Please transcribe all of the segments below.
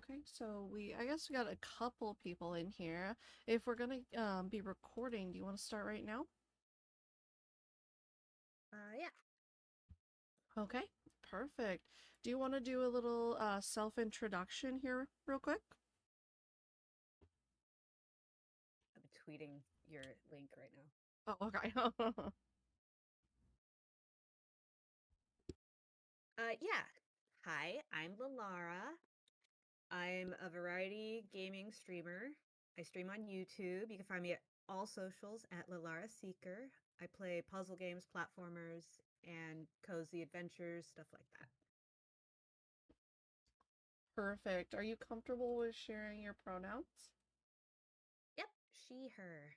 Okay, so I guess we got a couple people in here. If we're gonna be recording, do you want to start right now? Yeah. Okay, perfect. Do you want to do a little self-introduction here real quick? I'm tweeting your link right now. Oh, okay. Yeah. Hi, I'm Lillara. I'm a variety gaming streamer. I stream on YouTube. You can find me at all socials at Lillara Seeker. I play puzzle games, platformers, and cozy adventures, stuff like that. Perfect. Are you comfortable with sharing your pronouns? Yep, she, her.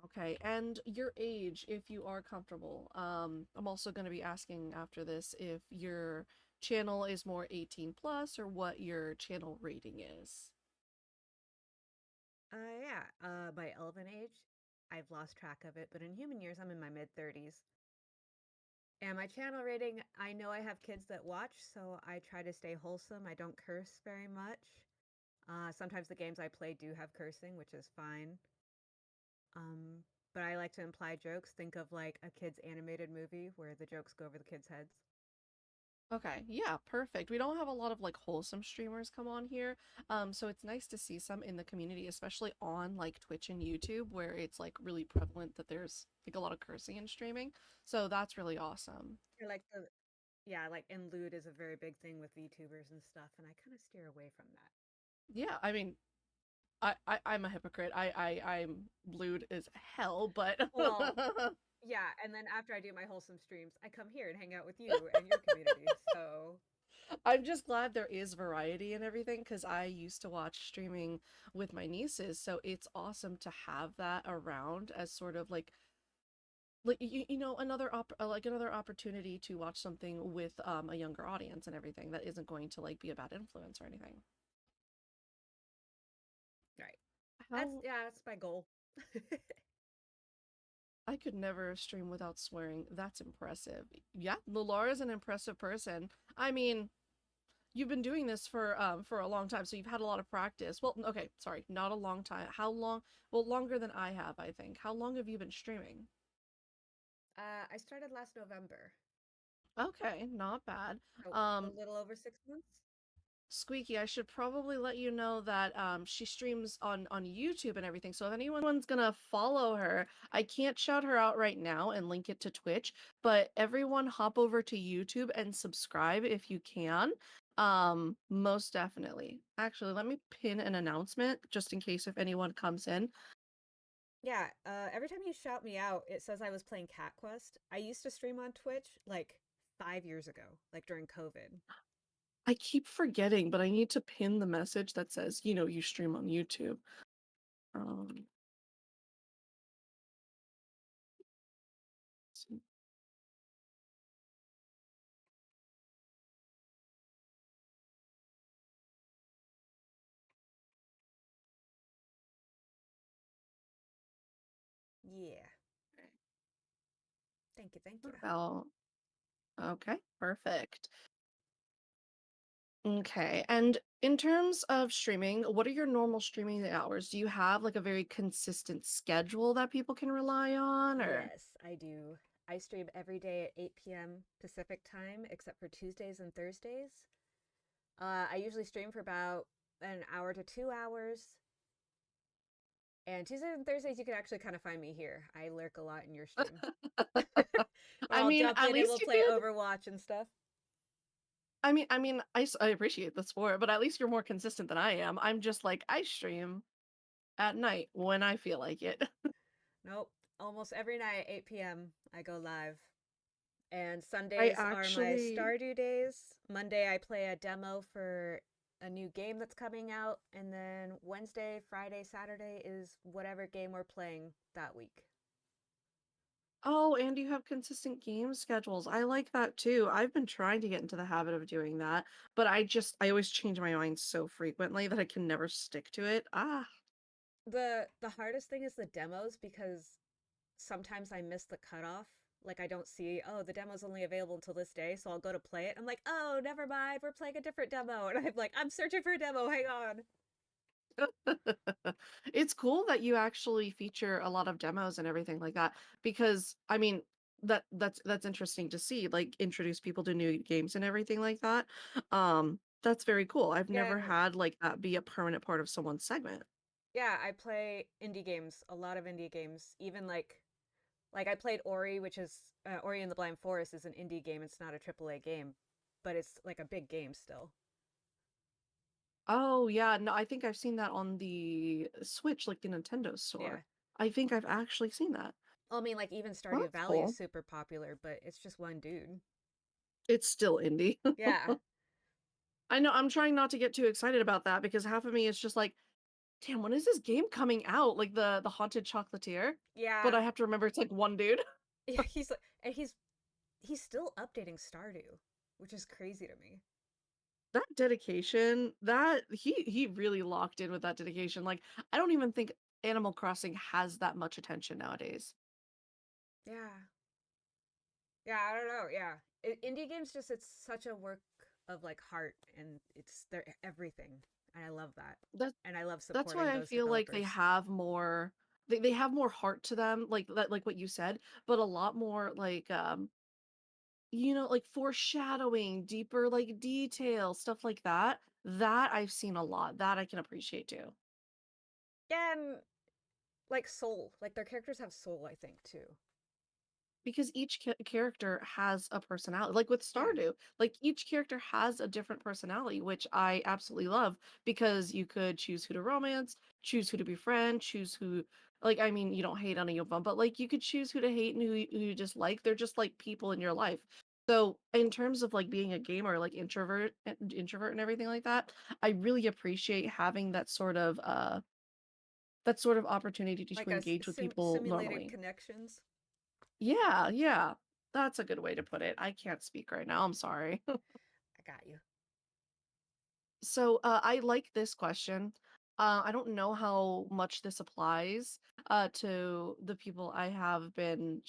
Okay, and your age, if you are comfortable. I'm also going to be asking after this if your channel is more 18 plus or what your channel rating is. Yeah, by elven age, I've lost track of it, but in human years, I'm in my mid 30s. And my channel rating, I know I have kids that watch, so I try to stay wholesome. I don't curse very much. Sometimes the games I play do have cursing, which is fine. Um, but I like to imply jokes. Think of like a kid's animated movie where the jokes go over the kids' heads. Okay, yeah, perfect. We don't have a lot of like wholesome streamers come on here. So it's nice to see some in the community, especially on like Twitch and YouTube, where it's like really prevalent that there's like a lot of cursing in streaming. So that's really awesome. Or like yeah, like and lewd is a very big thing with VTubers and stuff, and I kind of steer away from that. Yeah, I mean, I'm a hypocrite. I'm lewd as hell, but Well, yeah, and then after I do my wholesome streams, I come here and hang out with you and your community. So I'm just glad there is variety and everything because I used to watch streaming with my nieces, so it's awesome to have that around as sort of like another like another opportunity to watch something with a younger audience and everything that isn't going to like be a bad influence or anything. right. How That's my goal. I could never stream without swearing. That's impressive. Yeah, Lilara's an impressive person. I mean, you've been doing this for a long time, so you've had a lot of practice. Well, okay, sorry, not a long time. How long? Well, longer than I have, I think. How long have you been streaming? I started last November, Okay, not bad. so a Um, little over 6 months. Squeaky, I should probably let you know that she streams on YouTube and everything. So if anyone's gonna follow her, I can't shout her out right now and link it to Twitch, but everyone hop over to YouTube and subscribe if you can. Most definitely. Actually, let me pin an announcement just in case if anyone comes in. Yeah, every time you shout me out, it says I was playing Cat Quest. I used to stream on Twitch like 5 years ago, like during COVID. I keep forgetting, but I need to pin the message that says, you stream on YouTube. Um, Yeah, thank you, thank you. about okay, perfect. Okay. And in terms of streaming, what are your normal streaming hours? Do you have like a very consistent schedule that people can rely on or Yes, I do. I stream every day at 8 p.m. Pacific time, except for Tuesdays and Thursdays. I usually stream for about an hour to 2 hours. And Tuesdays and Thursdays, you can actually kind of find me here. I lurk a lot in your stream. Where I I'll mean, jump at in and least we'll you play could. Overwatch and stuff. I appreciate the sport, but at least you're more consistent than I am. I'm just like I stream at night when I feel like it. Nope. Almost every night, 8 p.m., I go live. And I Sundays are my actually Stardew days. Monday, I play a demo for a new game that's coming out. And then Wednesday, Friday, Saturday is whatever game we're playing that week. Oh, and you have consistent game schedules. I like that too. I've been trying to get into the habit of doing that, but I always change my mind so frequently that I can never stick to it. Ah, The hardest thing is the demos because sometimes I miss the cutoff. Like I don't see, oh, the demo's only available until this day, so I'll go to play it. I'm like, oh, never mind, we're playing a different demo, and I'm like, I'm searching for a demo. Hang on. It's cool that you actually feature a lot of demos and everything like that because I mean that's interesting to see, like introduce people to new games and everything like that. That's very cool. I've Yeah, never and had like that be a permanent part of someone's segment. yeah, I play indie games, a lot of indie games. Even like I played Ori, which is Ori and the Blind Forest is an indie game. It's not a AAA game, but it's like a big game still. Oh yeah, no, I think I've seen that on the Switch, like the Nintendo Yeah. store. I think I've actually seen that. Well, I mean, like even Well, Stardew that's Valley is cool. super popular, but it's just one dude. It's still indie. Yeah. I know I'm trying not to get too excited about that because half of me is just like, damn, when is this game coming out? Like the Haunted Chocolatier? But Yeah. I have to remember it's like one dude. Yeah, he's like, and he's still updating Stardew, which is crazy to me. That dedication, that he really locked in with that dedication. Like I don't even think Animal Crossing has that much attention nowadays. Yeah. Yeah, I don't know. Yeah. Indie games just it's such a work of like heart and it's their everything. And I love that. That And I love that's supporting why I those feel like they developers. have more they have more heart to them, like that like what you said, but a lot more like like foreshadowing, deeper like detail, stuff like that. That I've seen a lot. That I can appreciate too. Yeah, and like soul. Like their characters have soul, I think, too. Because each character has a personality. Like with Yeah. Stardew, like each character has a different personality, which I absolutely love because you could choose who to romance, choose who to befriend, choose who like I mean, you don't hate any of them, but like you could choose who to hate and who you just like. They're just like people in your life. So in terms of like being a gamer, like introvert and everything like that, I really appreciate having that sort of opportunity to Like a engage with people simulated normally. connections. Yeah, yeah. That's a good way to put it. I can't speak right now. I'm sorry. I got you. So, I like this question. I don't know how much this applies to the people I have been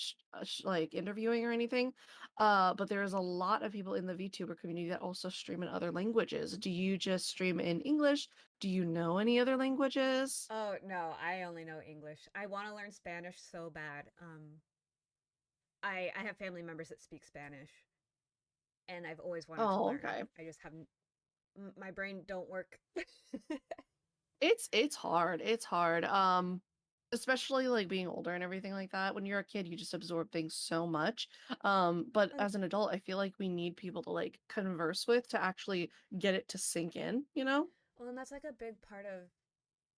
like interviewing or anything. But there's a lot of people in the VTuber community that also stream in other languages. Do you just stream in English? Do you know any other languages? Oh, no, I only know English. I want to learn Spanish so bad. I have family members that speak Spanish and I've always wanted to Oh, learn. okay. I just haven't my brain don't work. It's hard. It's hard. Especially like being older and everything like that. When you're a kid, you just absorb things so much. But And as an adult, I feel like we need people to like converse with to actually get it to sink in, you know? well, and that's like a big part of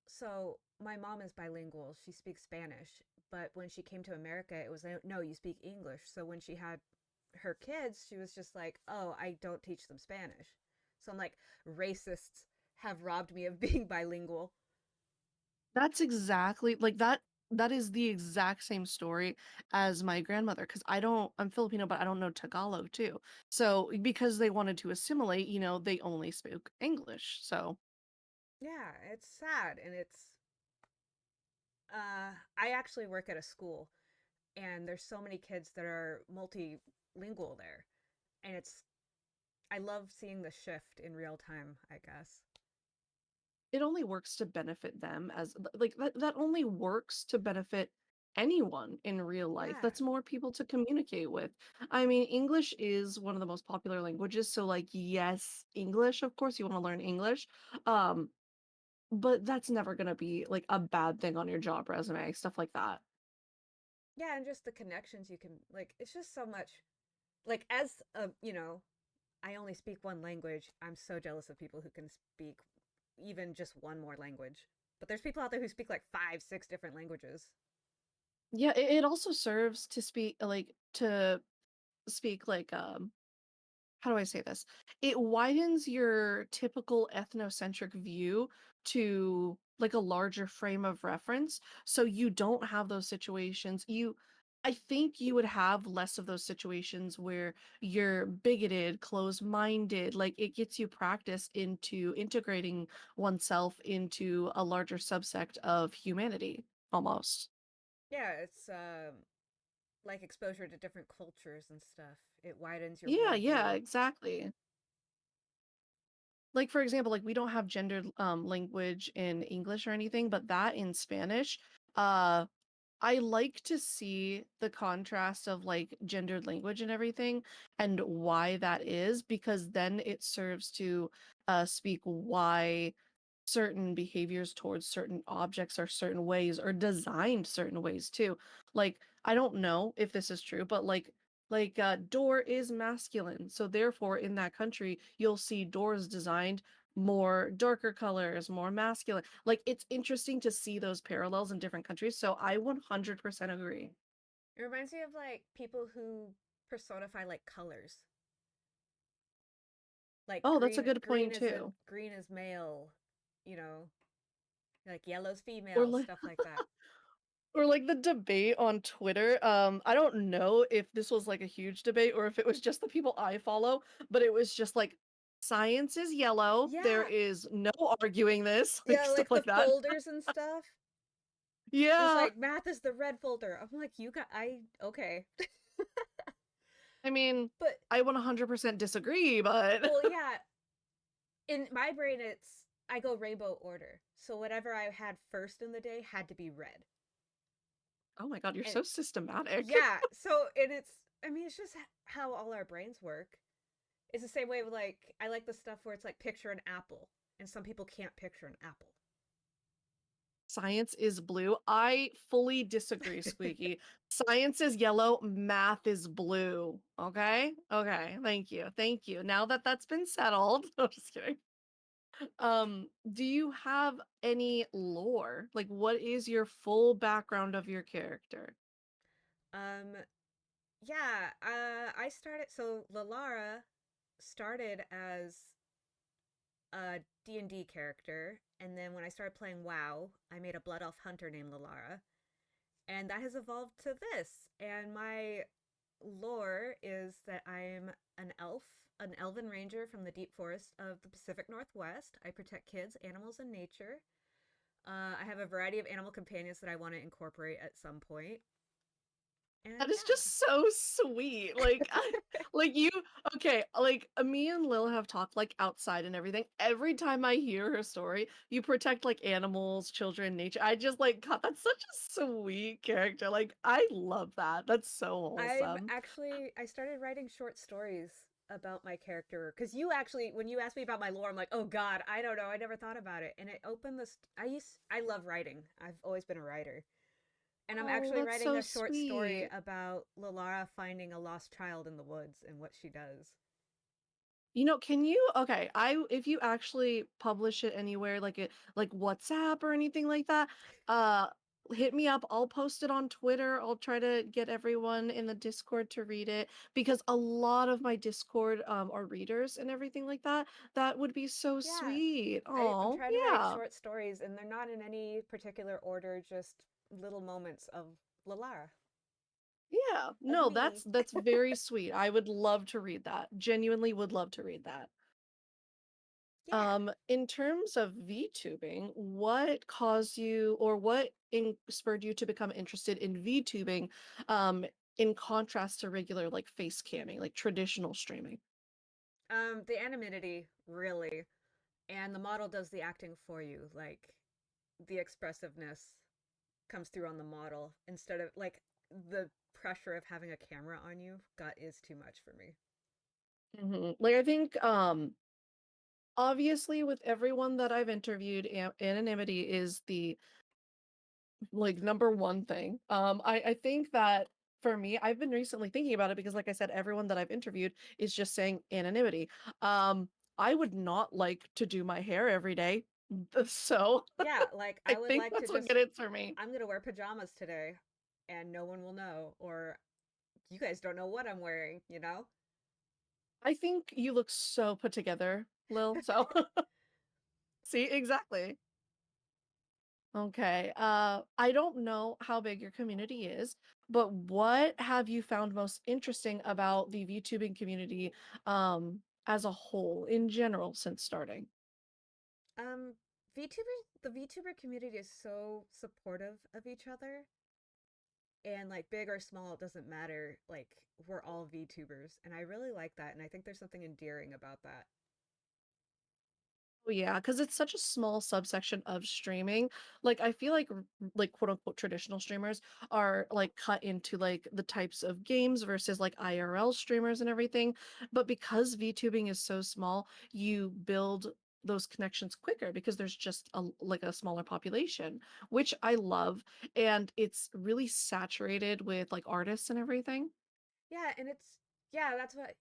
so my mom is bilingual. She speaks Spanish, but when she came to America, it was no, you speak English. So when she had her kids, she was just like, "Oh, I don't teach them Spanish." So I'm like, racists have robbed me of being bilingual. That's exactly like that is the exact same story as my grandmother because I'm Filipino, but I don't know Tagalog too. So because they wanted to assimilate, they only spoke English. So Yeah, it's sad and it's I actually work at a school and there's so many kids that are multilingual there. And it's I love seeing the shift in real time, I guess. it only works to benefit them like that only works to benefit anyone in real life. Yeah. That's more people to communicate with. I mean, English is one of the most popular languages, so like yes, English, of course you want to learn English. Um, but that's never going to be like a bad thing on your job resume, stuff like that. Yeah, and just the connections you can like it's just so much like as a, I only speak one language. I'm so jealous of people who can speak even just one more language. But there's people out there who speak like 5, 6 different languages. Yeah, it also serves to speak like how do I say this? It widens your typical ethnocentric view to like a larger frame of reference. So you don't have those situations. I think you would have less of those situations where you're bigoted, closed-minded. Like it gets you practice into integrating oneself into a larger subsect of humanity almost. Yeah, it's like exposure to different cultures and stuff. It widens your Yeah, yeah, worldview. exactly. Like for example, like we don't have gendered language in English or anything, but that in Spanish, uh I like to see the contrast of like gendered language and everything and why that is because then it serves to speak why certain behaviors towards certain objects are certain ways or designed certain ways too. Like I don't know if this is true, but door is masculine. So therefore in that country you'll see doors designed more darker colors, more masculine. Like it's interesting to see those parallels in different countries. So I 100% agree. It reminds me of like people who personify like colors. Like Oh, that's a good point too. green is male, you know, like yellow's Or female, like stuff like that. or like the debate on Twitter. I don't know if this was like a huge debate or if it was just the people I follow, but it was just like science is yellow. There Yeah. is no arguing this, like Yeah, stuff like the like that. folders and stuff. There's Yeah. like math is the red folder. I'm like, you got I okay. I mean, But I 100% disagree, but well, yeah, in my brain I go rainbow order. So whatever I had first in the day had to be red. oh my God, you're And so systematic. yeah, so and it's I mean it's just how all our brains work. It's the same way with like I like the stuff where it's like picture an apple and some people can't picture an apple. Science is blue. I fully disagree, Squeaky. Science is yellow, math is blue. Okay? Okay. Thank you. Thank you. Now that that's been settled, I'm just kidding. Do you have any lore? Like, what is your full background of your character? Um yeah, I started so Lillara started as a D&D character, and then when I started playing WoW, I made a blood elf hunter named Lillara, and that has evolved to this. And my lore is that I'm an elf, an elven ranger from the deep forest of the Pacific Northwest. I protect kids, animals, and nature. I have a variety of animal companions that I want to incorporate at some point. That And is just so sweet. Like, like you, okay, like me and Lil have talked like outside and everything. Every time I hear her story, you protect like animals, children, nature. I just like, God, that's such a sweet character. Like, I love that. That's so wholesome. I started writing short stories about my character because you actually when you asked me about my lore I'm like oh god I don't know I never thought about it and it opened this I love writing. I've always been a writer. And I'm Oh, actually that's writing so a short story sweet. about Lillara finding a lost child in the woods and what she does. You know, can you okay, I if you actually publish it anywhere like it like WhatsApp or anything like that, uh hit me up. I'll post it on Twitter. I'll try to get everyone in the Discord to read it because a lot of my Discord are readers and everything like that. That would be so Yeah, sweet. I'm Oh, trying to write yeah. short stories and they're not in any particular order, just little moments of Lillara, Yeah. of No, me. that's very sweet. I would love to read that. Genuinely would love to read that. Yeah. In terms of VTubing, what caused you or spurred you to become interested in VTubing, in contrast to regular like face camming, like traditional streaming? The anonymity, really. And the model does the acting for you. Like, the expressiveness comes through on the model instead of, like, the pressure of having a camera on you got is too much for me. Like I think, obviously with everyone that I've interviewed, anonymity is the like number one thing. I think that for me, I've been recently thinking about it because, like I said, everyone that I've interviewed is just saying anonymity. I would not like to do my hair every day, so Yeah, like, I I would think like to that's what just, get it for me. I'm gonna wear pajamas today and no one will know. Or you guys don't know what I'm wearing, you know? I think you look so put together, Lil. So see, exactly. Okay. I don't know how big your community is, but what have you found most interesting about the VTubing community, as a whole in general since starting? Um, the VTuber community is so supportive of each other. And like big or small, it doesn't matter. Like we're all VTubers, and I really like that. And I think there's something endearing about that. Oh, yeah, because it's such a small subsection of streaming. Like, I feel like quote unquote traditional streamers are like cut into like the types of games versus like IRL streamers and everything. But because VTubing is so small, you build those connections quicker because there's just like a smaller population, which I love. And it's really saturated with like artists and everything. Yeah, and that's what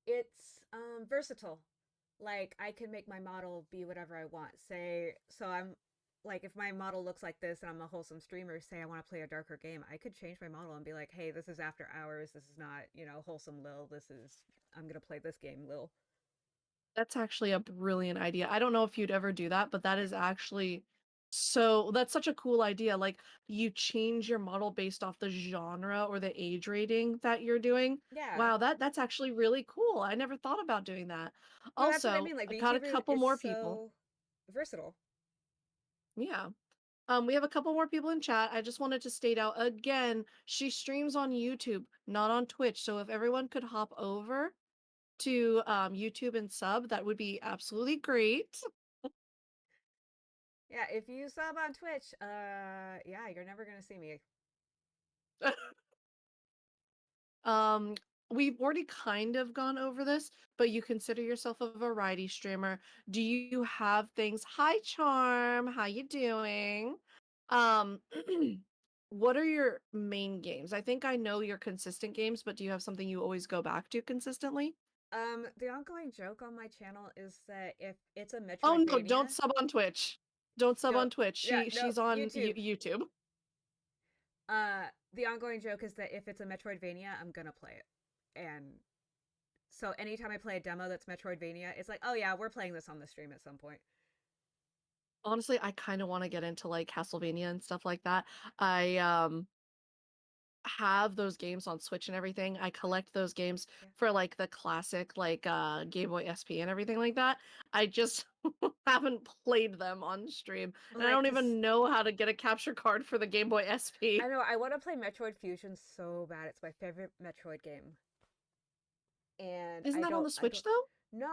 it's versatile. Like I can make my model be whatever I want. Say so I'm like if my model looks like this and I'm a wholesome streamer, say I want to play a darker game, I could change my model and be like, "Hey, this is after hours. This is not, wholesome Lil. This is I'm going to play this game Lil." That's actually a brilliant idea. I don't know if you'd ever do that, but that is actually that's such a cool idea. Like you change your model based off the genre or the age rating that you're doing. Yeah. Wow, that's actually really cool. I never thought about doing that. No, that's what I Also, mean. Like I got a VTuber couple is more people. so versatile. Yeah. We have a couple more people in chat. I just wanted to state out again, she streams on YouTube, not on Twitch. So if everyone could hop over to YouTube and sub, that would be absolutely great. Yeah, if you sub on Twitch, yeah, you're never going to see me. Um, we've already kind of gone over this, but you consider yourself a variety streamer. Do you have things? Hi, Charm. How you doing? Um, what are your main games? I think I know your consistent games, but do you have something you always go back to consistently? The ongoing joke on my channel is that if it's a Oh no, don't Metroidvania, sub on Twitch. Don't sub no, on Twitch. yeah, no, She's on YouTube. YouTube. The ongoing joke is that if it's a Metroidvania, I'm gonna play it. And so anytime I play a demo that's Metroidvania, it's like, oh yeah, we're playing this on the stream at some point. Honestly, I kind of want to get into like Castlevania and stuff like that. I have those games on Switch and everything. I collect those games Yeah. for like the classic like Game Boy SP and everything like that. I just haven't played them on stream. And I Like, don't cause even know how to get a capture card for the Game Boy I SP. know I want to play Metroid Fusion so bad. It's my favorite Metroid game, and Isn't that on the I Switch don't, though?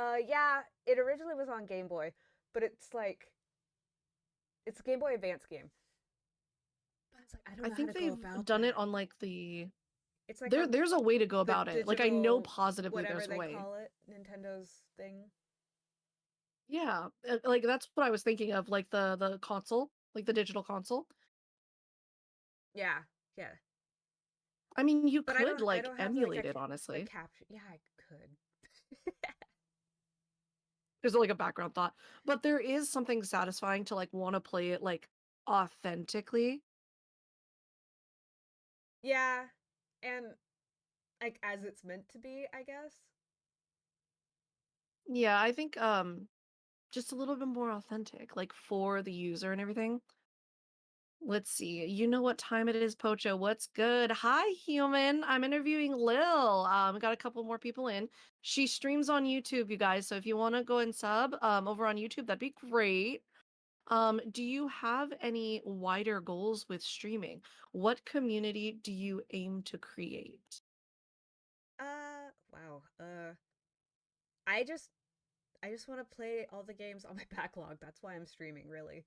no, yeah, it originally was on Game Boy, but it's a Game Boy Advance game. But it's like I don't I know how think to go they've about done it that. on like the It's like on there's a way to go the about it. Like I know digital positively whatever there's a they way. call it, Nintendo's thing. Yeah, like that's what I was thinking of, like the console, like the digital console. Yeah, yeah. I mean, you But could I like don't have like emulate it, a honestly. capture. Yeah, I could. There's like a background thought, but there is something satisfying to like want to play it like authentically. Yeah, and like as it's meant to be, I guess. Yeah, I think just a little bit more authentic, like for the user and everything. Let's see. You know what time it is, Pocha. What's good? Hi, human. I'm interviewing Lil. Got a couple more people in. She streams on YouTube, you guys. So if you want to go and sub over on YouTube, that'd be great. Do you have any wider goals with streaming? What community do you aim to create? Wow. I just I just want to play all the games on my backlog. That's why I'm streaming, really.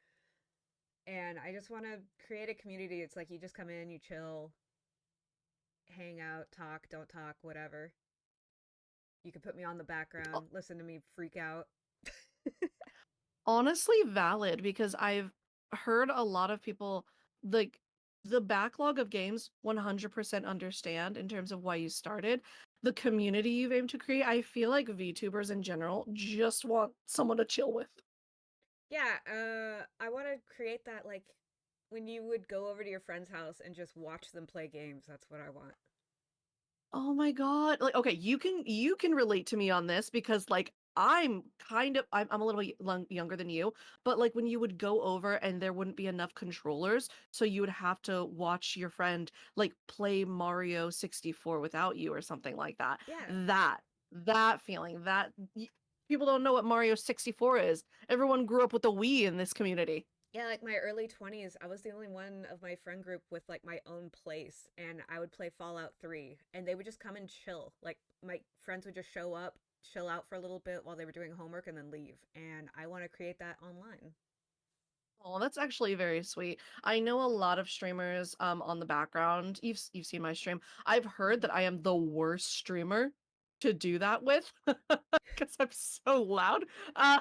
And I just want to create a community. It's like you just come in, you chill, hang out, talk, don't talk, whatever. You can put me on the background, listen to me freak out. Honestly, valid because I've heard a lot of people like the backlog of games 100% understand in terms of why you started. The community you've aimed to create, I feel like VTubers in general just want someone to chill with. Yeah, I want to create that like when you would go over to your friend's house and just watch them play games. That's what I want. Oh my God. Like, okay, you can relate to me on this because like I'm a little younger than you, but like when you would go over and there wouldn't be enough controllers, so you would have to watch your friend like play Mario 64 without you or something like that. Yeah. That feeling, people don't know what Mario 64 is. Everyone grew up with the Wii in this community. Yeah, like my early 20s, I was the only one of my friend group with like my own place, and I would play Fallout 3, and they would just come and chill. Like my friends would just show up, chill out for a little bit while they were doing homework, and then leave. And I want to create that online. Oh, that's actually very sweet. I know a lot of streamers on the background. You've seen my stream. I've heard Hmm. that I am the worst streamer to do that with because I'm so loud. Uh,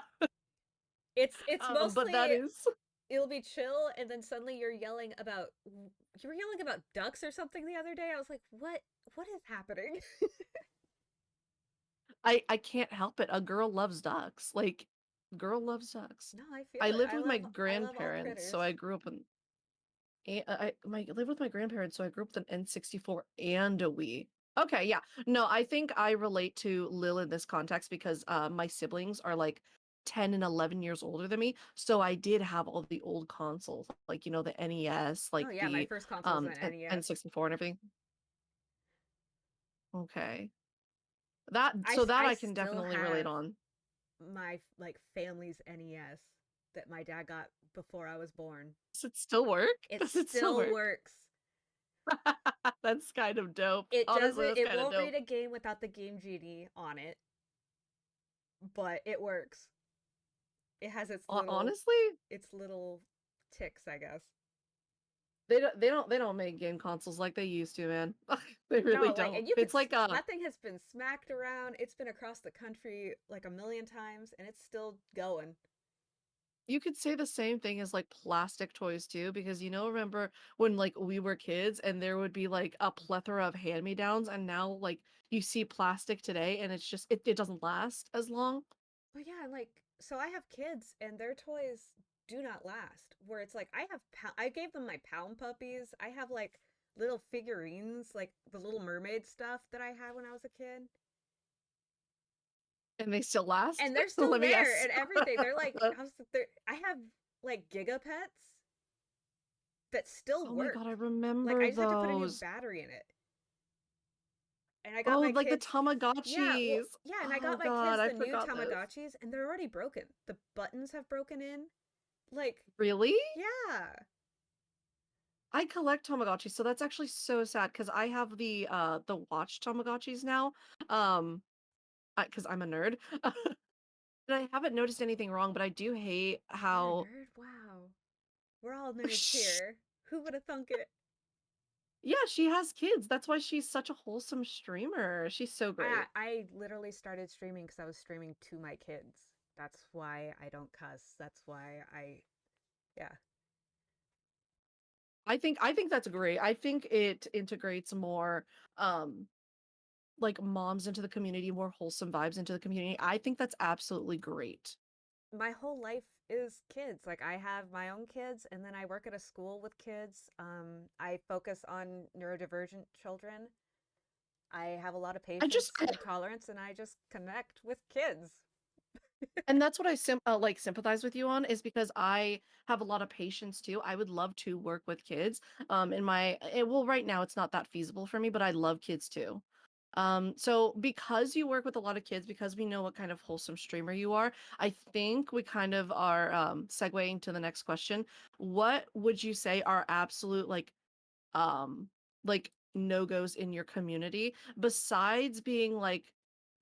It's but mostly that is it'll be chill, and then suddenly you're yelling about you were yelling about ducks or something the other day. I was like, what is happening? I can't help it. A girl loves ducks. Like girl loves ducks. No, I I feel it. lived with my I love all grandparents, so critters. I grew up in I lived with my grandparents, so I grew up with an N64 and a Wii. Okay, yeah. No, I think I relate to Lil in this context because my siblings are like 10 and 11 years older than me. So I did have all the old consoles, like the NES, Oh like yeah, my the first console was an NES. N64 and everything. Okay. That I so that I I can still definitely relate have on. my like family's NES that my dad got before I was born. Does it still work? It Does it still still work? works. That's kind of dope. It Honestly, doesn't that's it kind of won't read dope. a game without the game genie on it, but it works. It has Honestly, its little ticks, I guess. they don't make game consoles like they used to, man. They really No, like, don't. and you could It's like that thing has been smacked around. It's been across the country like a million times, and it's still going. you could say the same thing as like plastic toys too, because rember when like we were kids and there would be like a plethora of hand-me-downs, and now like you see plastic today and it's just it doesn't last as long. But yeah, like, so I have kids, and their toys do not last. Where it's like I gave them my pound puppies. I have like little figurines, like the Little Mermaid stuff that I had when I was a kid, And they still last. and they're still Let me there guess. and everything. They're like I have like gigapets that still Oh my work. God, I Like I remember just have to put a new those. battery in it. And I got Oh, my like the kids Yeah, well, Tamagotchis. yeah, and I Oh got my God, kids I the new forgot this. Tamagotchis, and they're already broken. The buttons have broken in. Like, Really? yeah. I collect Tamagotchis, so that's actually so sad because I have the watch Tamagotchis now. Um, because I'm a nerd. And I haven't noticed anything wrong, but I do hate You're a how nerd? Wow. We're all nerds here. Who would have thunk it? yeah, she has kids. That's why she's such a wholesome streamer. She's so great. I literally started streaming because I was streaming to my kids. That's why I don't cuss. That's why yeah. I think that's great. I think it integrates more um like moms into the community, more wholesome vibes into the community. I think that's absolutely great. My whole life is kids. Like I have my own kids, and then I work at a school with kids. I focus on neurodivergent children. I have a lot of I just patience and tolerance, and I just connect with kids. and that's what I like sympathize with you on is because I have a lot of patience too. I would love to work with kids. Well, right now it's not that feasible for me, but I love kids too. So because you work with a lot of kids, because we know what kind of wholesome streamer you are, I think we kind of are segueing to the next question. What would you say are absolute um like no-goes in your community besides being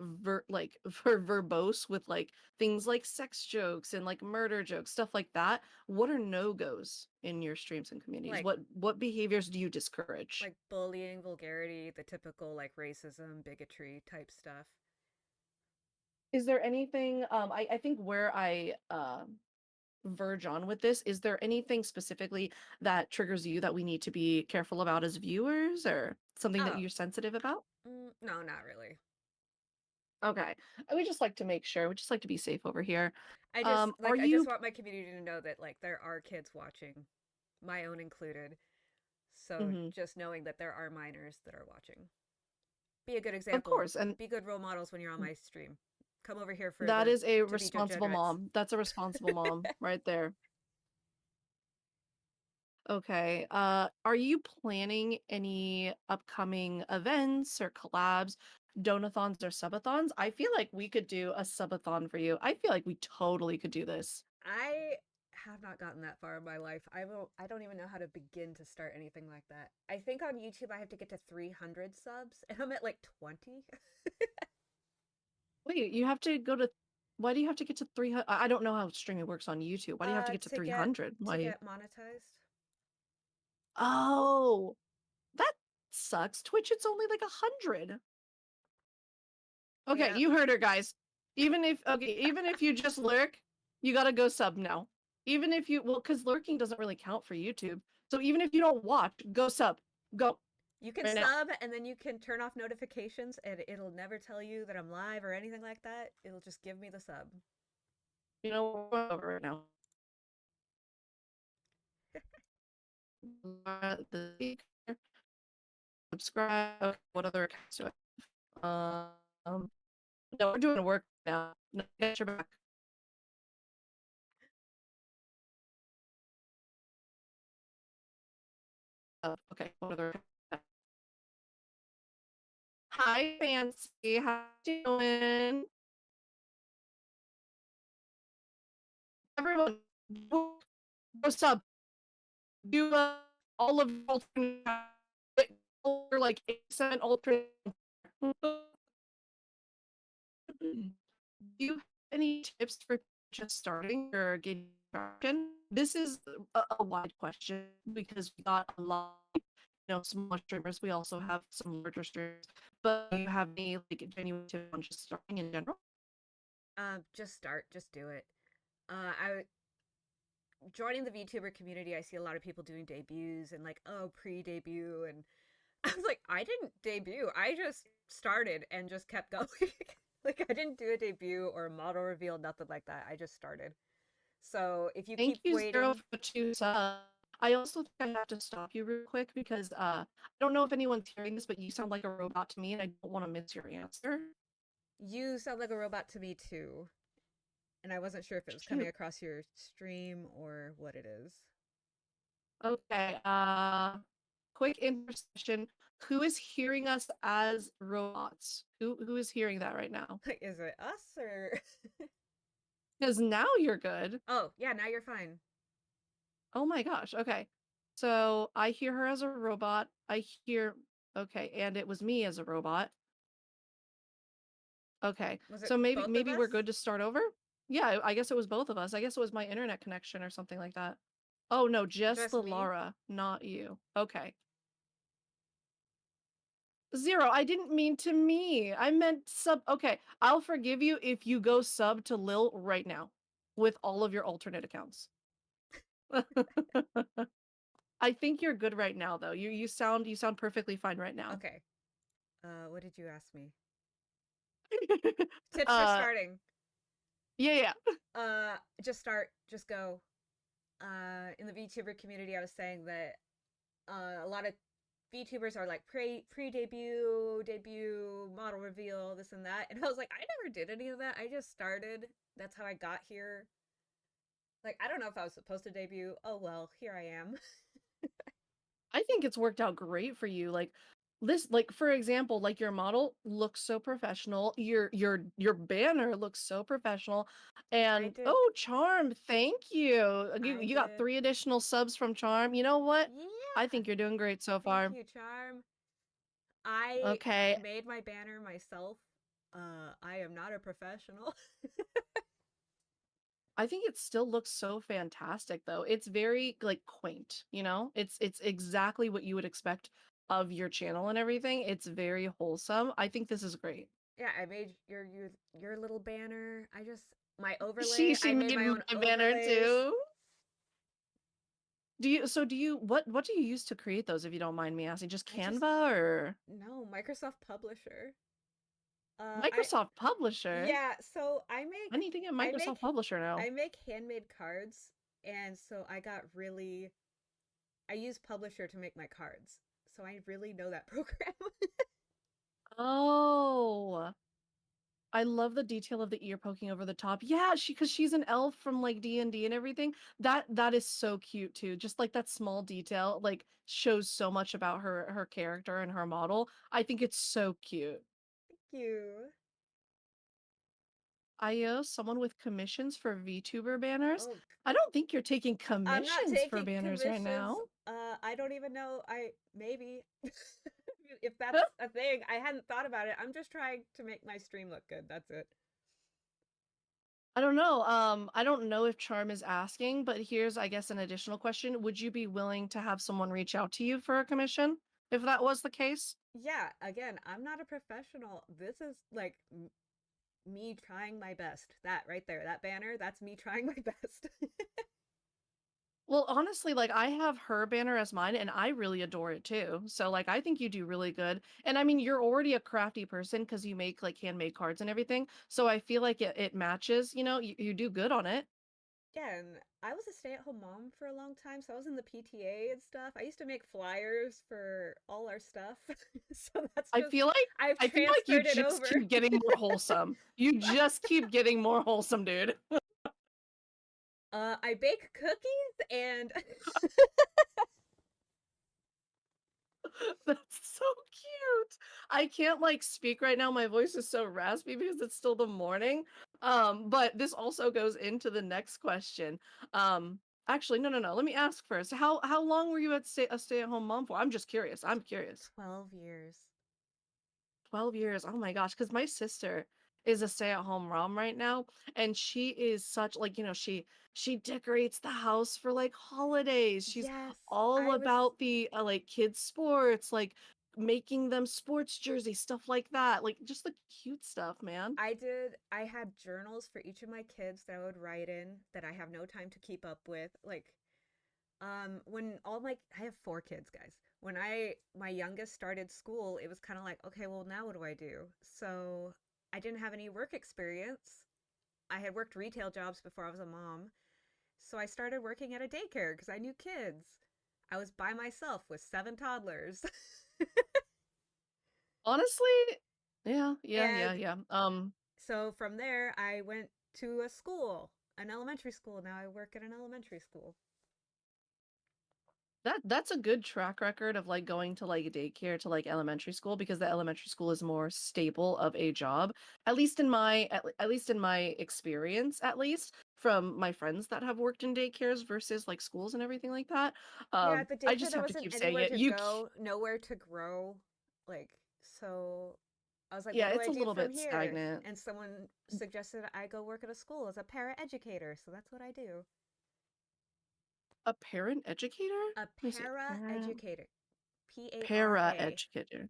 verbose with like things like sex jokes and like murder jokes, stuff like that? What are no-goes in your streams and communities? Like What behaviors do you discourage? like bullying, vulgarity, the typical like racism, bigotry type stuff. Is there anything I think where I verge on with this, is there anything specifically that triggers you that we need to be careful about as viewers or something that Oh, you're sensitive about? no, not really. Okay. We just like to make sure. We just like to be safe over here. Are I just you want my community to know that like there are kids watching, my own included. So Mhm. just knowing that there are minors that are watching. Be a good Of example. course, and Be good role models when you're on my stream. Come over here for that the is a to be responsible degenerates. mom. That's a responsible mom right there. Okay. Are you planning any upcoming events or collabs, donathons or subathons? I feel like we could do a subathon for you. I feel like we totally could do this. I have not gotten that far in my life. I don't even know how to begin to start anything like that. I think on YouTube I have to get to 300 subs and I'm at like 20 Wait, you have to go to why do you have to get to 300? I don't know how streaming works on YouTube. Why do you have to get to to get 300? Why? monetized. Oh, that sucks. Twitch, it's only like 100. Okay, Yeah. you heard her, guys. Even if you just lurk, you gotta go sub now. Even if you, well, because lurking doesn't really count for YouTube. So even if you don't watch, go sub. Go You can right now. sub and then you can turn off notifications and it'll never tell you that I'm live or anything like that. It'll just give me the sub. You know, we're over right now. The speaker, subscribe. Okay, what other accounts do I have? No, we're doing work now. No, get your back. Okay, what other? Hi, Fancy. How you doing? Everyone, go sub. Do all of your alternate like 8% alternate. Do you have any tips for just starting or getting traction? This is a wide question because we got a lot, smaller streamers. We also have some larger streamers. But do you have any like genuine tips on just starting in general? Just start, just do it. I joining the VTuber community, I see a lot of people doing debuts and like, oh, pre-debut, and I was like, I didn't debut. I just started and just kept going. Like I didn't do a debut or a model reveal, nothing like that. I just started. So if you Thank keep you, Zero, waiting, for 2 subs. I also think I have to stop you real quick because I don't know if anyone's hearing this, but you sound like a robot to me, and I don't want to miss your answer. you sound like a robot to me too. And I wasn't sure if it was coming Shoot. across your stream or what it is. Okay. Quick intercession. Who is hearing us as robots? Who is hearing that right now? Like, is it us or? Because now you're good. Oh, yeah, now you're fine. Oh my gosh. Okay. So I hear her as a robot. I hear. Okay, and it was me as a robot. Okay. Was it So maybe both of maybe we're us? good to start over? Yeah, I guess it was both of us. I guess it was my internet connection or something like that. Oh no, just Just me? Lillara, not you. Okay. Zero, I didn't mean to me. I meant sub. Okay, I'll forgive you if you go sub to Lil right now with all of your alternate accounts. I think you're good right now though. You sound perfectly fine right now. Okay. What did you ask me? Tips for uh starting. yeah, yeah. Just start, just go. In the VTuber community, I was saying that a lot of VTubers are like pre debut, debut, model reveal, this and that, and I was like, I never did any of that. I just started. That's how I got here. Like, I don't know if I was supposed to debut. Oh well, here I am. I think it's worked out great for you. Like this, like for example, like your model looks so professional. Your banner looks so professional. I And did. oh, Charm, thank you. You I you got did. 3 additional subs from Charm. You know what? I Yeah. think you're doing great so Thank far. you, Charm. I Okay. made my banner myself. I am not a professional. I think it still looks so fantastic though. It's very like quaint, you know? It's exactly what you would expect of your channel and everything. It's very wholesome. I think this is great. Yeah, I made your little banner. I just my She overlay. she I made made my own my banner overlays. too. What do you use to create those if you don't mind me asking? Just I just Canva or no Microsoft Publisher. I Microsoft Publisher? yeah. So I need to get I make Microsoft Publisher now. I make handmade cards, and so I use Publisher to make my cards. So I really know that program. Oh, I love the detail of the ear poking over the top. Yeah, because she's an elf from like D&D and everything. That is so cute too. Just like that small detail like shows so much about her character and her model. I think it's so cute. Thank you. IO, someone with commissions for VTuber banners. Oh, I don't think you're taking I'm not commissions for taking banners right commissions. now. I don't even know. Maybe if that's a thing. I hadn't thought about it. I'm just trying to make my stream look good. That's it. I don't know. I don't know if Charm is asking, but here's, I guess, an additional question. Would you be willing to have someone reach out to you for a commission if that was the case? Yeah, again, I'm not a professional. This is like me trying my best. That right there, that banner, that's me trying my best. Well, honestly, like I have her banner as mine and I really adore it too. So like I think you do really good. And I mean, you're already a crafty person because you make like handmade cards and everything. So I feel like it matches, you do good on it. Yeah, and I was a stay-at-home mom for a long time, so I was in the PTA and stuff. I used to make flyers for all our stuff. So that's I just feel like I've I feel like you transferred it just over. keep getting more wholesome. You just keep getting more wholesome, dude. I bake cookies and That's so cute. I can't like speak right now. My voice is so raspy because it's still the morning. But this also goes into the next question. Actually, no. Let me ask first. How long were you a stay-at-home mom for? I'm just curious. I'm curious. 12 years. 12 years. Oh my gosh, because my sister is a stay-at-home mom right now, and she is such like, she decorates the house for like holidays. She's Yes, all I was about the like kids sports, like making them sports jerseys, stuff like that. Like just the cute stuff, man. I had journals for each of my kids that I would write in that I have no time to keep up with. Like when all my I have 4 kids, guys. When I my youngest started school, it was kind of like, okay, well now what do I do? So I didn't have any work experience. I had worked retail jobs before I was a mom. So I started working at a daycare because I knew kids. I was by myself with 7 toddlers. Honestly, yeah, yeah, yeah, And yeah. so from there, I went to a school, an elementary school. Now I work at an elementary school. That's a good track record of like going to like daycare to like elementary school because the elementary school is more stable of a job. At least in my experience, at least from my friends that have worked in daycares versus like schools and everything like that. Yeah, at the I daycare, just there have to wasn't keep saying anywhere it. to go, nowhere to grow. Like, so I was like, what Yeah, do it's I a do little from bit here? stagnant. And someone suggested I go work at a school as a para educator. So that's what I do. A parent educator? A Let me see. para educator. Para PARA. educator.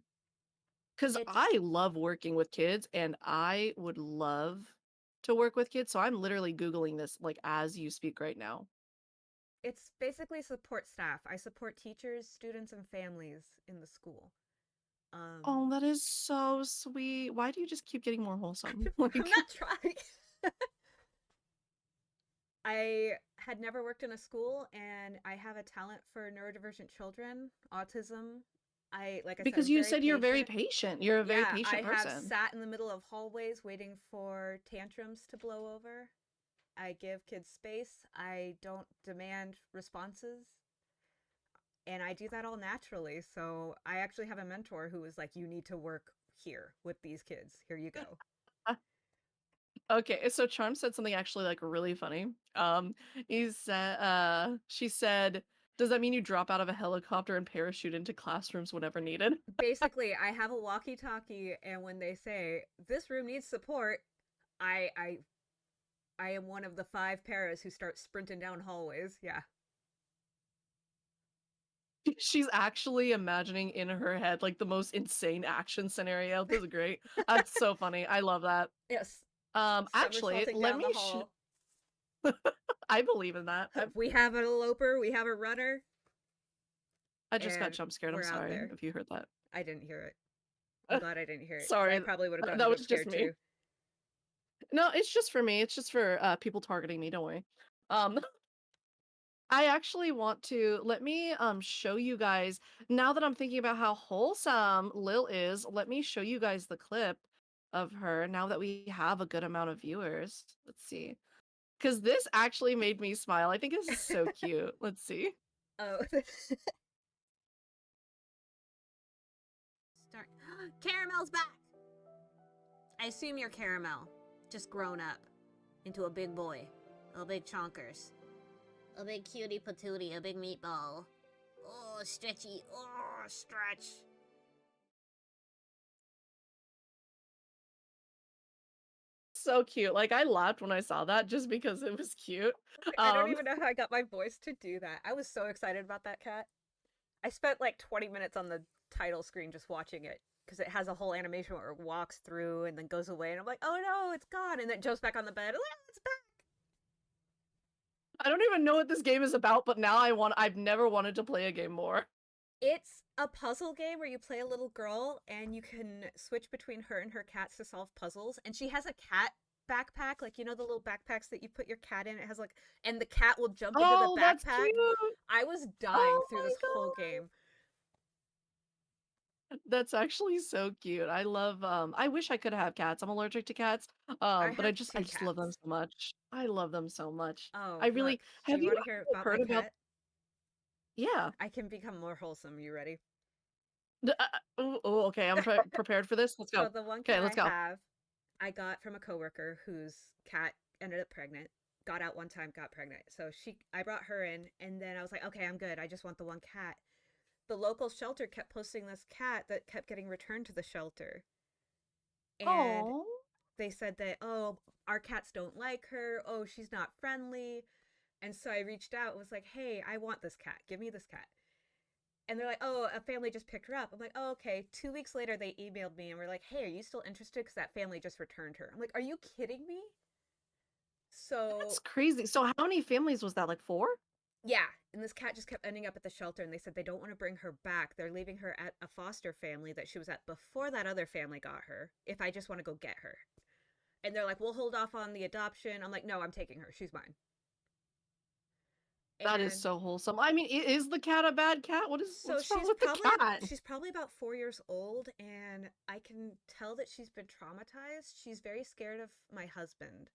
Because It's I love working with kids and I would love to work with kids. So I'm literally Googling this like as you speak right now. it's basically support staff. I support teachers, students, and families in the school. Um, Oh, that is so sweet. Why do you just keep getting more wholesome? I'm Like, not trying. I had never worked in a school and I have a talent for neurodivergent children, autism. Like I said, because I'm you very said you're very patient. patient. You're a very Yeah, I patient have person. sat in the middle of hallways waiting for tantrums to blow over. I give kids space. I don't demand responses. And I do that all naturally. So I actually have a mentor who is like, you need to work here with these kids. Here you go. Okay, so Charm said something actually like really funny. She said, "Does that mean you drop out of a helicopter and parachute into classrooms whenever needed?" Basically, I have a walkie-talkie, and when they say this room needs support, I I I am one of the 5 paras who start sprinting down hallways. Yeah. She's actually imagining in her head like the most insane action scenario. This is great. That's so funny. I love that. Yes. Actually, Somersaulting let down the me hall. I believe in that. We have an eloper, we have a runner, I just got and jump scared. I'm we're out sorry there. if you heard that. I didn't hear it. I'm glad I didn't hear it because I Sorry. probably would have gotten That jump was just scared me. too. No, it's just for me. It's just for people targeting me, don't worry. Um I actually want to let me show you guys now that I'm thinking about how wholesome Lil is, let me show you guys the clip of her now that we have a good amount of viewers. Let's see. Because this actually made me smile. I think this is so cute. Let's see. Oh. Start. Caramel's back. I assume you're caramel. just grown up into a big boy. A big chonkers. A big cutie patootie, a big meatball. Oh, stretchy. Oh, stretch. So cute. Like, I laughed when I saw that just because it was cute. I don't Um, even know how I got my voice to do that. I was so excited about that cat. I spent like 20 minutes on the title screen just watching it because it has a whole animation where it walks through and then goes away, and I'm like, oh no, it's gone, and then it jumps back on the bed. Oh, it's back. I don't even know what this game is about, but now I've never wanted to play a game more. It's a puzzle game where you play a little girl and you can switch between her and her cats to solve puzzles. And she has a cat backpack, like you know the little backpacks that you put your cat in. It has like, and the cat will jump into the Oh, that's backpack. cute. I was dying Oh through my this whole god. game. That's actually so cute. I love I wish I could have cats. I'm allergic to cats. I But have I two just love them cats. so much. I love them so much. Oh, I look, really do have you you want to hear ever about my heard about cat? yeah. I can become more wholesome. You ready? Oh, okay. Prepared for this. Let's So go. the one Okay, cat I let's go. have, I got from a coworker whose cat ended up pregnant. Got out one time, got pregnant. So I brought her in, and then I was like, okay, I'm good. I just want the one cat. The local shelter kept posting this cat that kept getting returned to the shelter, and Oh, they said that, oh, our cats don't like her. Oh, she's not friendly. And so I reached out and was like, hey, I want this cat. Give me this cat. And they're like, oh, a family just picked her up. I'm like, oh, okay. 2 weeks later, they emailed me and were like, hey, are you still interested? Because that family just returned her. I'm like, are you kidding me? that's So, crazy. So how many families was that? Like four? yeah. And this cat just kept ending up at the shelter. And they said they don't want to bring her back. They're leaving her at a foster family that she was at before that other family got her, if I just want to go get her. And they're like, we'll hold off on the adoption. I'm like, no, I'm taking her. She's mine. That is And so wholesome. I mean, is the cat a bad cat? so What's wrong with the cat? she's probably about 4 years old, and I can tell that she's been traumatized. She's very scared of my husband,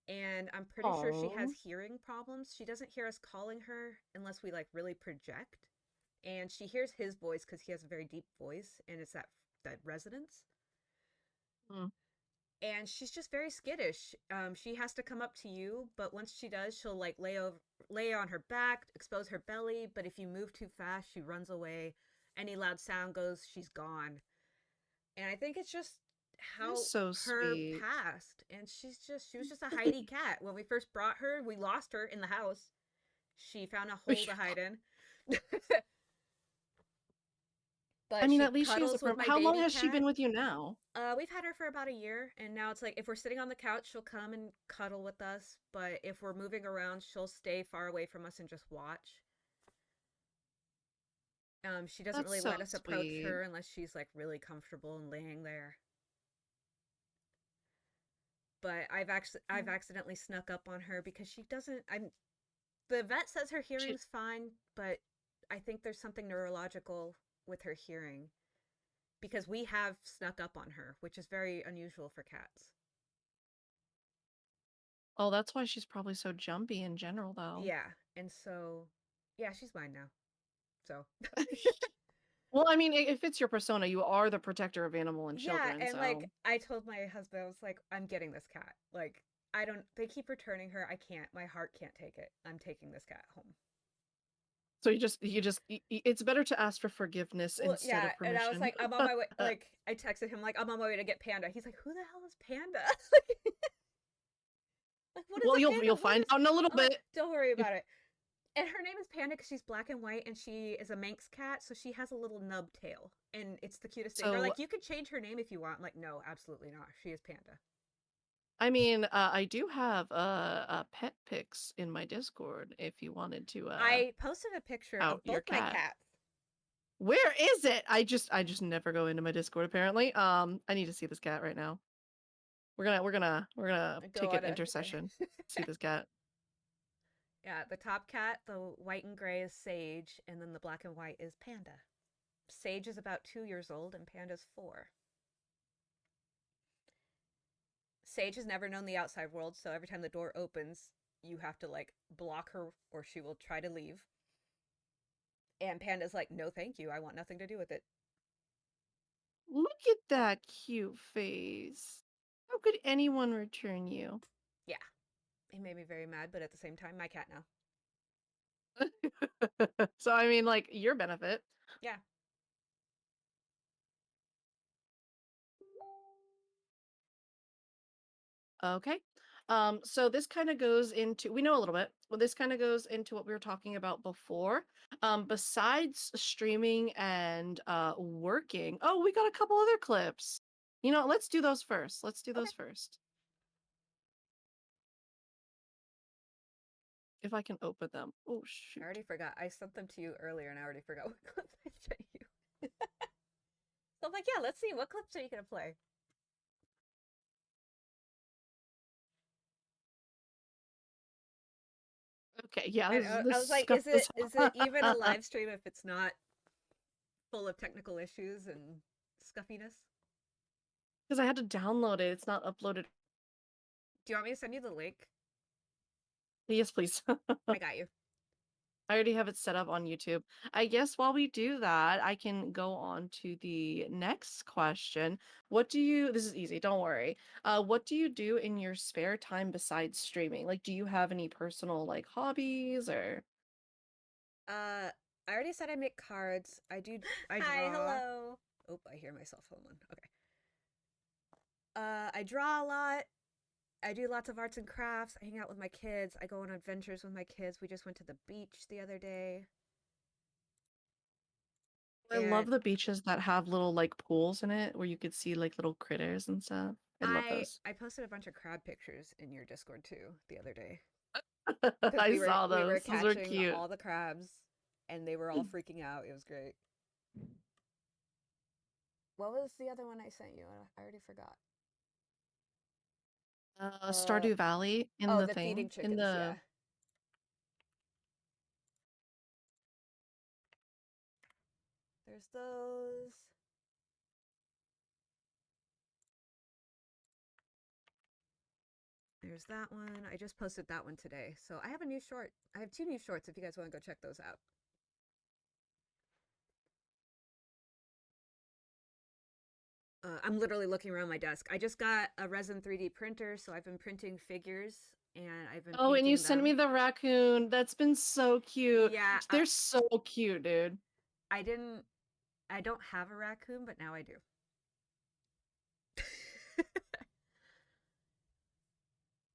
and I'm pretty sure she has Oh. hearing problems. She doesn't hear us calling her unless we like really project, and she hears his voice because he has a very deep voice, and it's that resonance. And she's just very skittish. She has to come up to you, but once she does, she'll like lay on her back, expose her belly. But if you move too fast, she runs away. Any loud sound goes, she's gone. And I think it's just That's how so her sweet. past. And she was just a Heidi cat. When we first brought her, we lost her in the house. She found a hole to hide in. I But mean, she at least she has a cuddles with perm my how long baby has she been cat. with you now? We've had her for about a year, and now it's like if we're sitting on the couch, she'll come and cuddle with us. But if we're moving around, she'll stay far away from us and just watch. She doesn't That's really so let us approach sweet. her unless she's like really comfortable and laying there. But I've Mm. accidentally snuck up on her because she doesn't. I'm the vet says her She hearing's fine, but I think there's something neurological with her hearing because we have snuck up on her, which is very unusual for cats. oh, that's why she's probably so jumpy in general, though. Yeah, and so yeah, she's mine now. So Well, I mean, if it's your persona, you are the protector of animal and yeah, children, and like so I told my husband, I was like, I'm getting this cat. Like I don't. They keep returning her. I can't. My heart can't take it. I'm taking this cat home. it's better to ask for forgiveness Well, instead yeah, of and I was permission. like, I'm on my way. Like I texted him, like I'm on my way to get Panda. He's like, who the hell is Panda? Like what is Well, a you'll panda? What find is? out in a little I'm like, bit. don't worry about it. And her name is Panda because she's black and white, and she is a Manx cat, so she has a little nub tail, and it's the cutest thing. They're So, like, you could change her name if you want. I'm like, no, absolutely not. She is Panda. I mean, I do have pet pics in my Discord if you wanted to I posted a picture out of your both my cat. cats. Where is it? I just never go into my Discord apparently. I need to see this cat right now. We're gonna Go take an on a intercession. See this cat. yeah, the top cat, the white and gray is Sage, and then the black and white is Panda. Sage is about 2 years old, and Panda's 4. Sage has never known the outside world, so every time the door opens, you have to like block her or she will try to leave. And Panda's like, no, thank you. I want nothing to do with it. Look at that cute face. How could anyone return you? Yeah, he made me very mad, but at the same time, my cat now. So I mean, like your benefit. Yeah. Okay. So this kind of goes into, we know a little bit. Well, this kind of goes into what we were talking about before. Besides streaming and working, oh, we got a couple other clips. You know, let's do those first. Let's do Okay. those first. If I can open them. Oh I shoot. already forgot. I sent them to you earlier, and I already forgot what clips I sent you. So I'm like, yeah, let's see. What clips are you gonna play? Okay, yeah, And this I was like, scuff is is it even a live stream if it's not full of technical issues and scuffiness? because I had to download it. It's not uploaded. Do you want me to send you the link? Yes, please. I got you. I already have it set up on YouTube. I guess while we do that, I can go on to the next question. What do you, this is easy, don't worry. What do you do in your spare time besides streaming? Like, do you have any personal like hobbies or? I already said I make cards. I Hi, draw. Hello. Oh, I hear myself. Hold on. Okay. I draw a lot. I do lots of arts and crafts. I hang out with my kids. I go on adventures with my kids. We just went to the beach the other day. I And love the beaches that have little like pools in it where you could see like little critters and stuff. I love those. I posted a bunch of crab pictures in your Discord too the other day because I saw we were those. Those were catching cute. all the crabs and they were all freaking out. It was great. What was the other one I sent you? I already forgot. Uh Stardew Valley in oh, the the feeding thing in chickens. Yeah, the. there's those. There's that one. I just posted that one today. So I have a new short. I have two new shorts if you guys want to go check those out. I'm literally looking around my desk. I just got a resin 3D printer, so I've been printing figures and I've been Oh, and you painting sent me them. the raccoon. That's been so cute. Yeah, They're so cute, dude. I didn't. I don't have a raccoon, but now I do.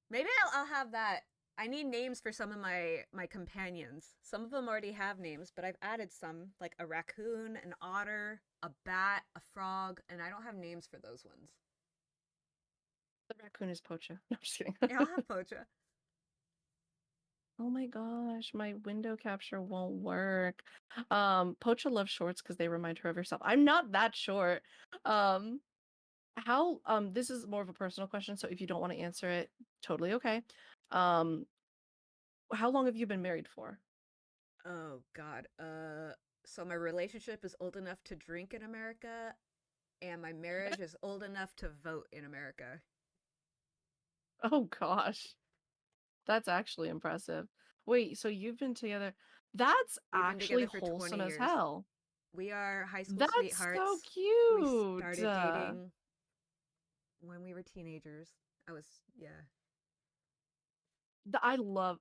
Maybe I'll have that. I need names for some of my companions. Some of them already have names, but I've added some, like a raccoon, an otter, a bat, a frog, and I don't have names for those ones. The raccoon is Pocha. No, I'm just kidding. Yeah, I'll have Pocha. Oh my gosh, my window capture won't work. Pocha loves shorts because they remind her of herself. I'm not that short. Um, this is more of a personal question, so if you don't want to answer it, totally okay. Um, how long have you been married for? Oh God. So my relationship is old enough to drink in America, and my marriage is old enough to vote in America. Oh gosh, that's actually impressive. Wait, so you've been together? That's We've been actually together for wholesome 20 as years. hell. We are high school That's so sweethearts. We cute. started dating when we were teenagers. I was, yeah. I love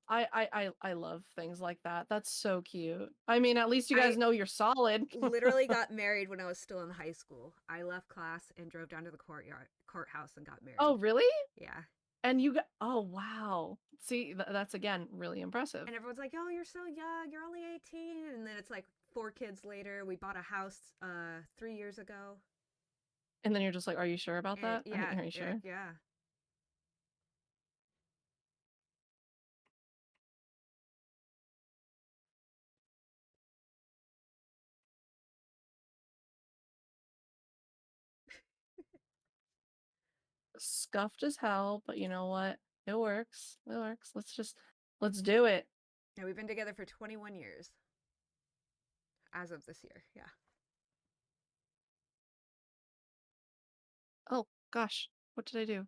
things like that. That's so cute. I mean, at least you guys I know you're solid. literally got married when I was still in high school. I left class and drove down to the courthouse and got Oh, married. really? Yeah. And you got, oh wow. See, that's again really impressive. And everyone's like, "Oh, you're so young. You're only 18." And then it's like 4 kids later. We bought a house 3 years ago. And then you're just like, are you sure about And that? yeah, Are you sure? yeah. Scuffed as hell, but you know what? It works. It works. Let's do it. And we've been together for 21 years as of this year. Yeah. Oh gosh, what did I do?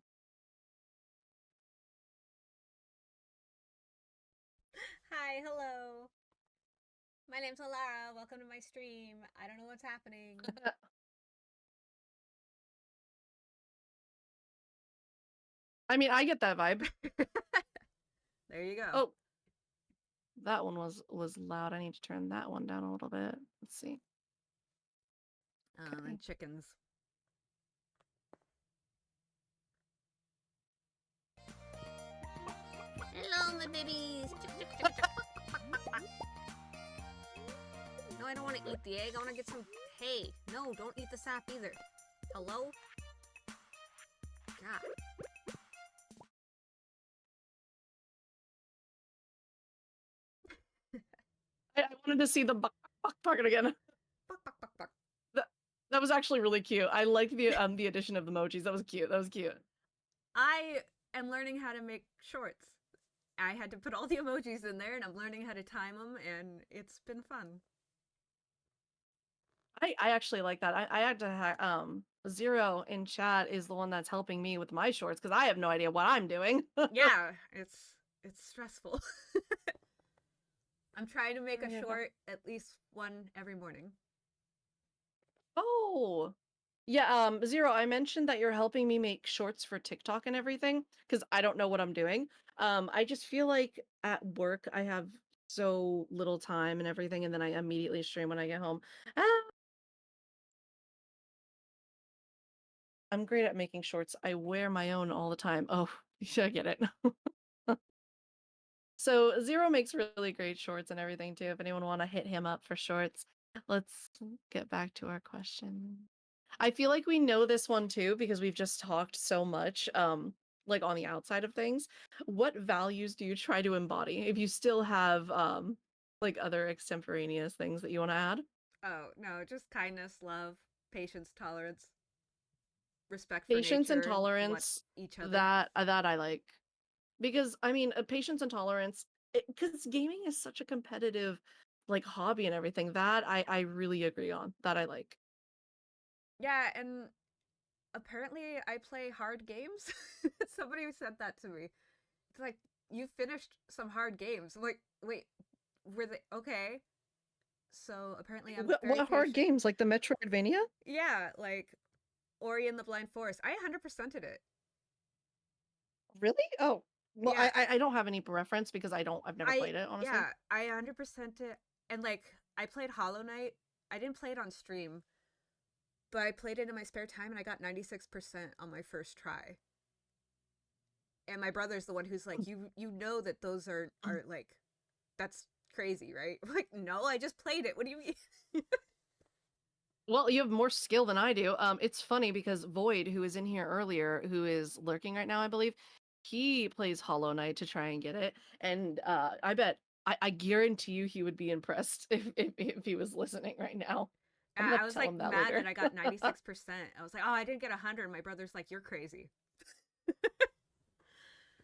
Hi, hello. My name's Lillara. Welcome to my stream. I don't know what's happening. I mean, I get that vibe. There you go. Oh, that one was loud. I need to turn that one down a little bit. Let's see. Okay. And chickens. Hello, my babies. No, I don't want to eat the egg. I want to get some hay. No, don't eat the sap either. Hello? God. I wanted to see the buck target again. Buck, buck, buck, buck. That was actually really cute. I liked the addition of the emojis. That was cute. That was cute. I am learning how to make shorts. I had to put all the emojis in there, and I'm learning how to time them, and it's been fun. I actually like that. I had to Zero in chat is the one that's helping me with my shorts because I have no idea what I'm doing. Yeah, it's stressful. I'm trying to make a Yeah. short, at least one every morning. Oh. Yeah, Zero, I mentioned that you're helping me make shorts for TikTok and everything because I don't know what I'm doing. I just feel like at work I have so little time and everything, and then I immediately stream when I get home. Ah, I'm great at making shorts. I wear my own all the time. Oh, I get it. So Zero makes really great shorts and everything too. If anyone want to hit him up for shorts, let's get back to our question. I feel like we know this one too because we've just talked so much, like on the outside of things. What values do you try to embody? If you still have like other extemporaneous things that you want to add? Oh, no, just kindness, love, patience, tolerance, respect for Patience and nature and what tolerance. each other. That I like because I mean, patience and tolerance. Because gaming is such a competitive, like hobby and everything. That I really agree on. That I like. Yeah, and apparently I play hard games. Somebody said that to me. It's like, you finished some hard games. I'm like, wait, were they okay? So apparently I'm very What hard patient. games like the Metroidvania? Yeah, like Ori and the Blind Forest. I 100%ed it. Really? Oh, well, Yeah, I don't have any reference because I've never played it, honestly. I 100% it. And like, I played Hollow Knight. I didn't play it on stream, but I played it in my spare time and I got 96% on my first try. And my brother's the one who's like, you know that those are like, that's crazy, right? I'm like, no, I just played it. What do you mean? Well, you have more skill than I do. It's funny because Void, who was in here earlier, who is lurking right now, I believe, he plays Hollow Knight to try and get it, and I guarantee you he would be impressed if he was listening right now. I'm gonna I was tell like him that mad that later. I got 96%. I was like, oh, I didn't get 100. My brother's like, you're crazy.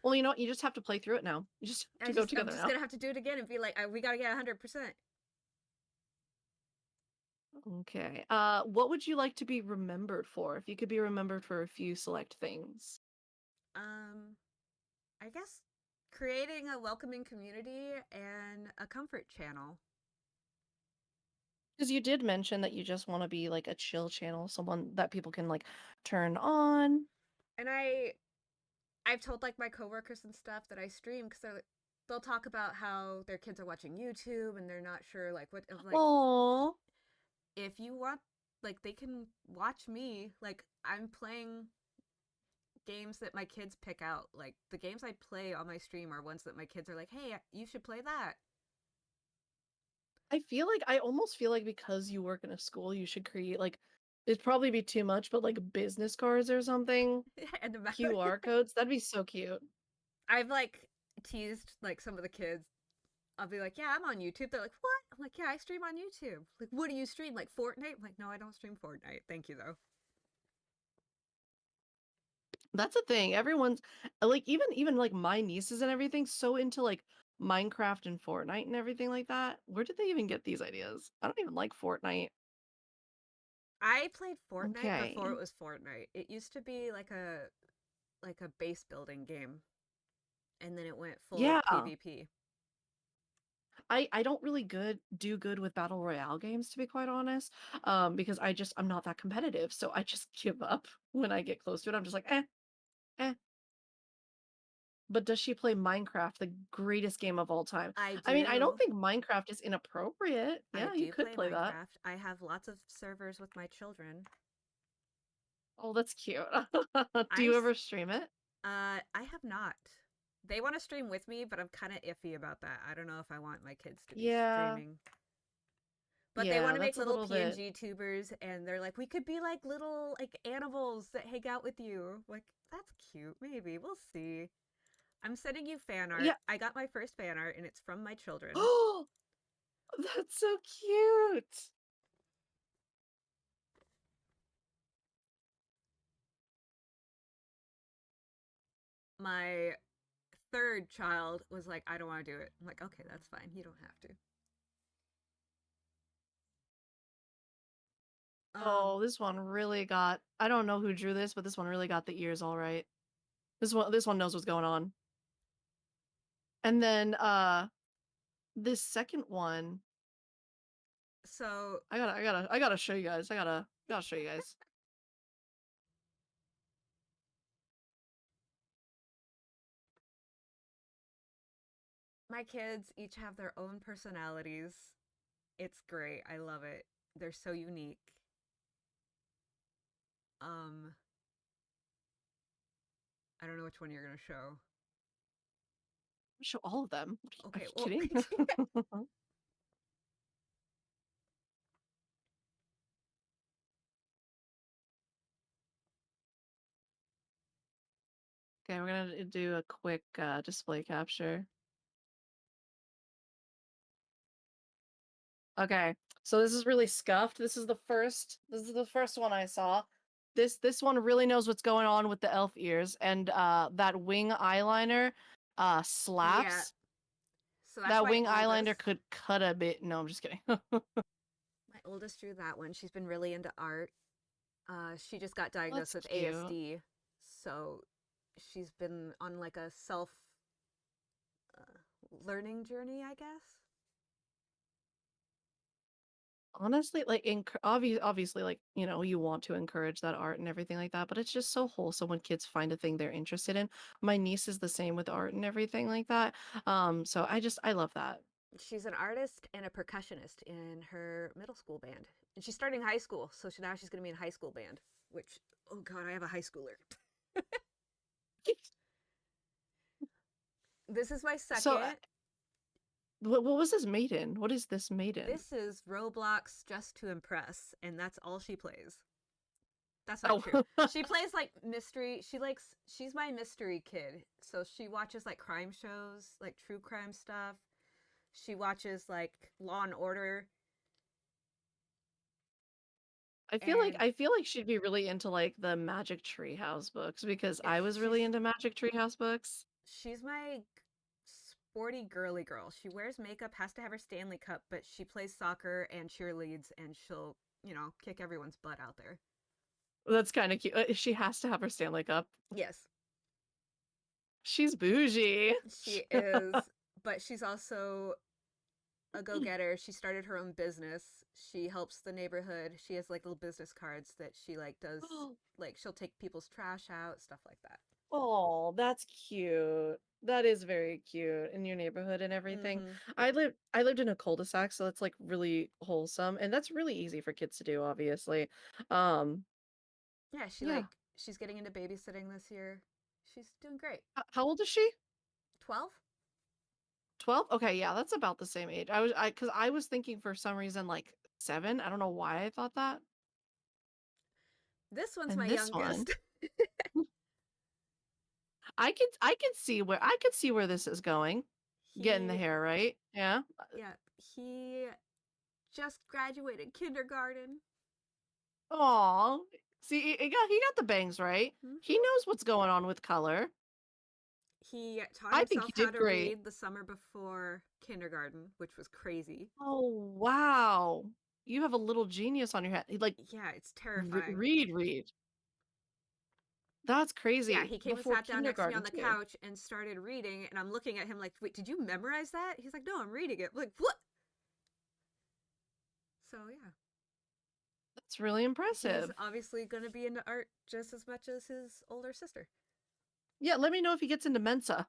Well, you know what? You just have to play through it now. You just have to go I'm together just now. gonna have to do it again and be like, we gotta get 100%. Okay. What would you like to be remembered for? If you could be remembered for a few select things. Um, I guess creating a welcoming community and a comfort channel. Because you did mention that you just want to be like a chill channel, someone that people can like turn on. And I've told like my coworkers and stuff that I stream because they'll talk about how their kids are watching YouTube and they're not sure like what of like, Oh, if you want, like, they can watch me, like, I'm playing games that my kids pick out. Like, the games I play on my stream are ones that my kids are like, hey, you should play that. I almost feel like because you work in a school, you should create like it'd probably be too much, but like business cards or something, And QR codes. That'd be so cute. I've like teased like some of the kids. I'll be like, yeah, I'm on YouTube. They're like, what? I'm like, yeah, I stream on YouTube. Like, what do you stream? Like Fortnite? I'm like, no, I don't stream Fortnite. Thank you though. That's a thing. Everyone's like even like my nieces and everything so into like Minecraft and Fortnite and everything like that. Where did they even get these ideas? I don't even like Fortnite. I played Fortnite before Okay. it was Fortnite. It used to be like a base building game, and then it went full Yeah. PvP. I don't really do good with battle royale games to be quite honest. Because I'm not that competitive. So I just give up when I get close to it. I'm just like, eh, eh. But does she play Minecraft, the greatest game of all time? I I mean, I don't do. think Minecraft is inappropriate. I Yeah, you do could play play that. Minecraft. I have lots of servers with my children. Oh, that's cute. Do I you s- ever stream it? I have not. They want to stream with me, but I'm kind of iffy about that. I don't know if I want my kids to be Yeah. streaming. But they want Yeah, to make that's a little little bit. PNG tubers, and they're like, we could be like little like animals that hang out with you. Like, that's cute. Maybe we'll see. I'm sending you fan art. Yeah. I got my first fan art, and it's from my children. Oh, that's so cute. My third child was like, I don't want to do it. I'm like, okay, that's fine. You don't have to. Um, Oh, this one really got, I don't know who drew this, but this one really got the ears all right. This one knows what's going on. And then this second one, so I gotta show you guys. I gotta show you guys. my kids each have their own personalities. It's great. I love it. They're so unique. Um, I don't know which one you're gonna show. Show all of them. Are Okay, you well, kidding? Okay, we're gonna do a quick display capture. Okay, so this is really scuffed. This is the first one I saw. This one really knows what's going on with the elf ears, and that wing eyeliner yeah. slaps. So that's That my wing oldest. eyeliner could cut a bit. No, I'm just kidding. My oldest drew that one. She's been really into art. She just got diagnosed That's with cute. ASD, so she's been on like a self learning journey, I guess. Honestly, like obviously, like you want to encourage that art and everything like that, but it's just so wholesome when kids find a thing they're interested in. My niece is the same with art and everything like that. So I love that. She's an artist and a percussionist in her middle school band, and she's starting high school, so now she's going to be in high school band. Which, oh god, I have a high schooler. This is my So, second. what was this maiden? What is this maiden? This is Roblox just to impress, and that's all she plays. That's not Oh, true. She plays like mystery. She's my mystery kid. So she watches like crime shows, like true crime stuff. She watches like Law and Order, and I feel like she'd be really into like the Magic Treehouse books because yeah, I was really into Magic Treehouse books. she's my sporty girly girl. She wears makeup, has to have her Stanley Cup, but she plays soccer and cheerleads, and she'll kick everyone's butt out there. That's kind of cute. She has to have her Stanley Cup. Yes, She's bougie. she is, but she's also a go-getter. She started her own business. She helps the neighborhood. She has like little business cards that she like does, like she'll take people's trash out, stuff like that. Oh, that's cute. That is very cute in your neighborhood and everything. Mhm. I lived in a cul-de-sac, so that's like really wholesome, and that's really easy for kids to do, obviously. Um, Yeah, yeah. she's getting into babysitting this year. She's doing great. How old is she? 12? 12? Okay, yeah, that's about the same age. Because I was thinking for some reason like 7. I don't know why I thought that. This one's my And this one, youngest. I could see where this is going. Getting the He hair right. Yeah. yeah, he just graduated kindergarten. Aw. See, he got the bangs right. He Mhm. knows what's going on with color. He taught I think himself he how did to great. read the summer before kindergarten, which was crazy. Oh, wow. You have a little genius on your head. He like Yeah, it's terrifying. read. That's Yeah, crazy. he came and Before sat down next to me kindergarten on the too. couch and started reading, and I'm looking at him like, "Wait, did you memorize that?" He's like, "No, I'm reading it." I'm like, "What?" So, yeah. That's really He's impressive. obviously going to be into art just as much as his older sister. Yeah, let me know if he gets into Mensa.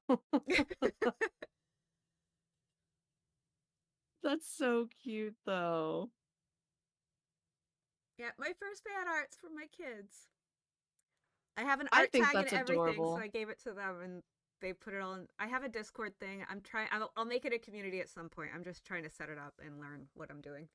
That's so cute, though. Yeah, my first fan art's for my kids. I have an I art think tag and that's everything, so adorable. I gave it to them and they put it on. I have a Discord thing. I'll make it a community at some point. I'm just trying to set it up and learn what I'm doing.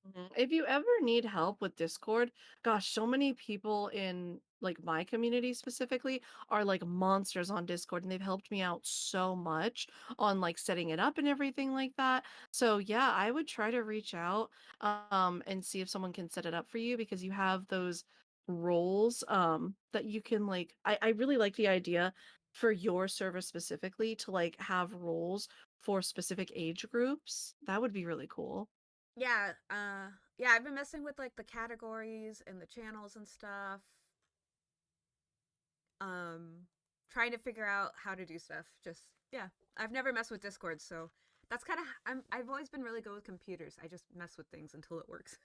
Mhm. If you ever need help with Discord, gosh, so many people in like my community specifically are like monsters on Discord and they've helped me out so much on like setting it up and everything like that. So yeah, I would try to reach out and see if someone can set it up for you because you have those roles that you can like I really like the idea for your service specifically to like have roles for specific age groups. That would be really cool. Yeah, yeah, I've been messing with like the categories and the channels and stuff. Um, Trying to figure out how to do stuff. Just yeah, I've never messed with Discord, so that's kind of I've always been really good with computers. I just mess with things until it works.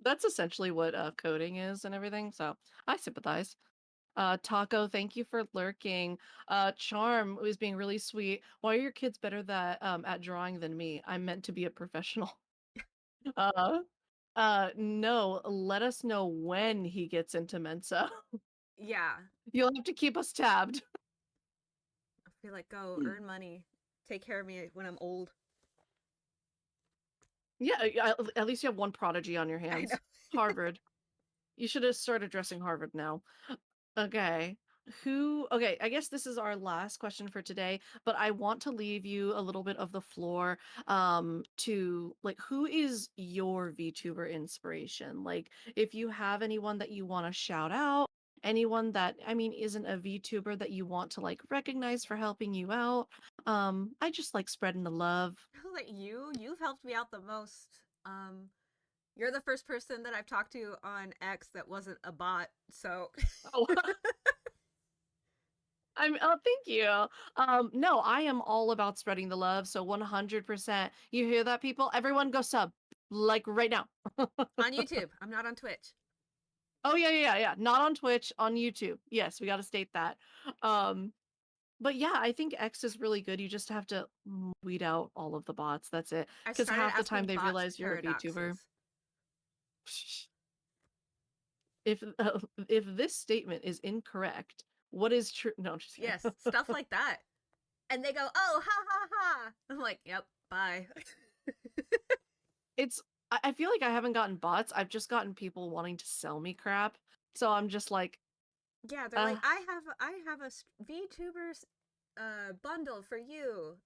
That's essentially what coding is and everything. So I sympathize. Taco, thank you for lurking. Charm was being really sweet. Why are your kids better that at drawing than me? I'm meant to be a professional. Uh, no, let us know when he gets into Mensa. Yeah, You'll have to keep us tabbed. I feel like go earn money, take care of me when I'm old. Yeah, at least you have one prodigy on your I know. hands. Harvard. You should have started dressing Harvard now. Okay. Okay, I guess this is our last question for today, but I want to leave you a little bit of the floor to like who is your VTuber inspiration? Like if you have anyone that you want to shout out, anyone that I mean isn't a VTuber that you want to like recognize for helping you out. I just like spreading the love. Like you've helped me out the most. You're the first person that I've talked to on X that wasn't a bot. So Oh, thank you. No, I am all about spreading the love, so 100%. You hear that, people? Everyone go sub, like right now. on YouTube, I'm not on Twitch. Oh yeah. Not on Twitch, on YouTube. Yes, we got to state that. Um, but yeah, I think X is really good. You just have to weed out all of the bots. That's it. I Because started half the time asking they bots realize you're a VTuber. paradoxes. If if this statement is incorrect, what is true? No, I'm just kidding. Yes, stuff like that. And they go, "Oh, ha ha ha." I'm like, "Yep, bye." It's I feel like I haven't gotten bots. I've just gotten people wanting to sell me crap. So I'm just like, Yeah, they're uh, like, I have a VTubers bundle for you."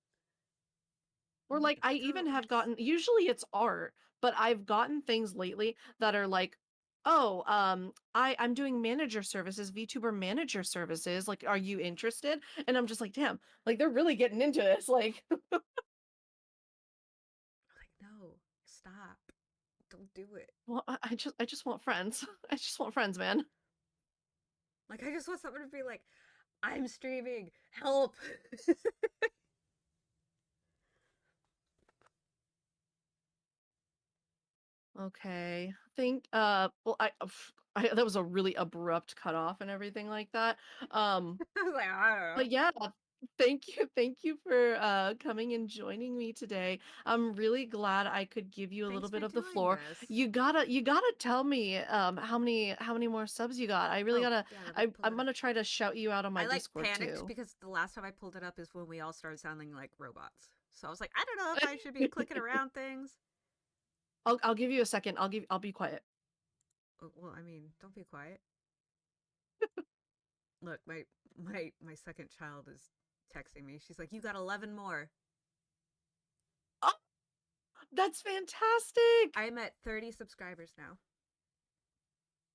or I'm like like, I "That's how even it have works." gotten usually it's art, but I've gotten things lately that are like, oh, I'm doing manager services, VTuber manager services. Like, are you interested? And I'm just like, damn, like they're really getting into this. Like, I'm like, "No, stop. Don't do it." well, I just want friends. I just want friends, man. Like I just want someone to be like, "I'm streaming. Help." Okay. Think well I that was a really abrupt cutoff and everything like that. Um I was like, "I don't know." but yeah, thank you for coming and joining me today. I'm really glad I could give you a little Thanks bit for of the doing floor. this. You gotta tell me how many more subs you got. I really Oh, gotta yeah, let me pull I'm it up. gonna try to shout you out on my I like Discord panicked too. because the last time I pulled it up is when we all started sounding like robots. So I was like, I don't know if I should be clicking around things. I'll give you a second. I'll be quiet. Oh, well, I mean, don't be quiet. Look, my second child is texting me. She's like, "You got 11 more." Oh, that's fantastic. I'm at 30 subscribers now.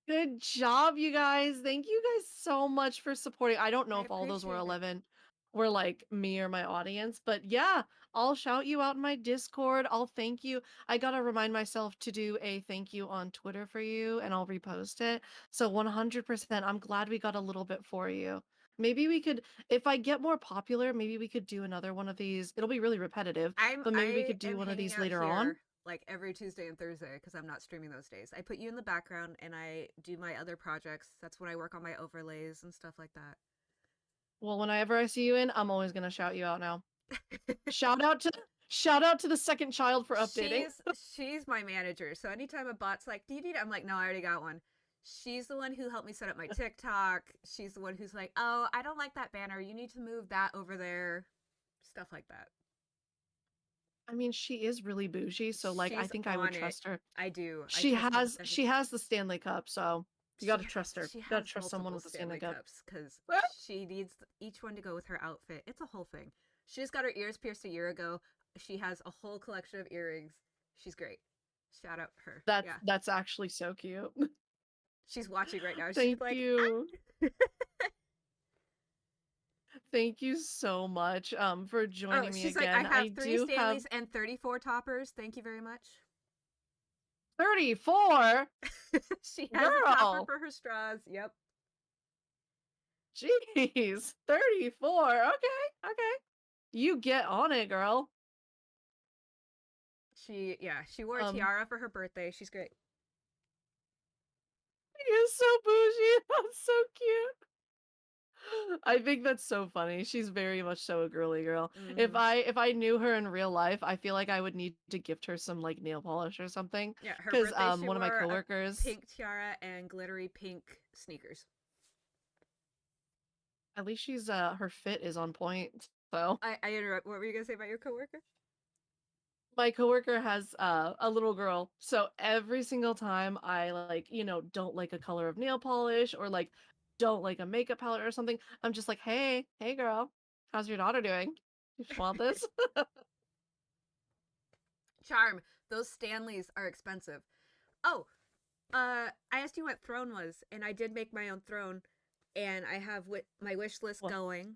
Good job, you guys. Thank you guys so much for supporting. I don't know I if all those were appreciate it. 11 were like me or my audience, but yeah, I'll shout you out in my Discord. I'll thank you. I gotta remind myself to do a thank you on Twitter for you and I'll repost it. So 100%, I'm glad we got a little bit for you. Maybe we could, if I get more popular, maybe we could do another one of these. It'll be really repetitive, but maybe we I could do am one of hanging these out later on. here. like every Tuesday and Thursday because I'm not streaming those days. I put you in the background and I do my other projects. That's when I work on my overlays and stuff like that. Well, whenever I see you in, I'm always gonna shout you out now. Shout out to shout out to the second child for updating. She's my manager. So anytime a bot's like, "Do you need?" I'm like, "No, I already got one." She's the one who helped me set up my TikTok. She's the one who's like, "Oh, I don't like that banner. You need to move that over there." Stuff like that. I mean, she is really bougie, so like I She's think I would on it. trust her. I do. I She trust her with has everything. she has the Stanley Cup, so you gotta trust her. She You gotta has trust someone multiple with a Stanley Stanley Cup. Cups because she needs each one to go with her outfit. It's a whole thing. She just got her ears pierced a year ago. She has a whole collection of earrings. She's great. Shout out her. Yeah. That's actually so cute. She's watching right now. She's Thank like, you. Thank you so much for oh, joining me she's like, I again. have I three do have Stanleys and 34 toppers. Thank you very much. 34. She has a topper Girl. for her straws. Yep. Jeez. 34. Okay. Okay. You get on it, girl. She wore a Um tiara for her birthday. She's great. You're so bougie. That's so cute. I think that's so funny. She's very much so a girly girl. Mm-hmm. If I knew her in real life, I feel like I would need to gift her some like nail polish or something. Yeah, her Because birthday she one of my wore a coworkers, pink tiara and glittery pink sneakers. at least she's her fit is on point. So I interrupt. What were you gonna say about your coworker? my coworker has a little girl. So every single time I like, you know, don't like a color of nail polish or like don't like a makeup palette or something, I'm just like, hey girl, how's your daughter doing? You want this? Charm. Those Stanleys are expensive. Oh, I asked you what throne was, and I did make my own throne, and I have my wish list Well, going.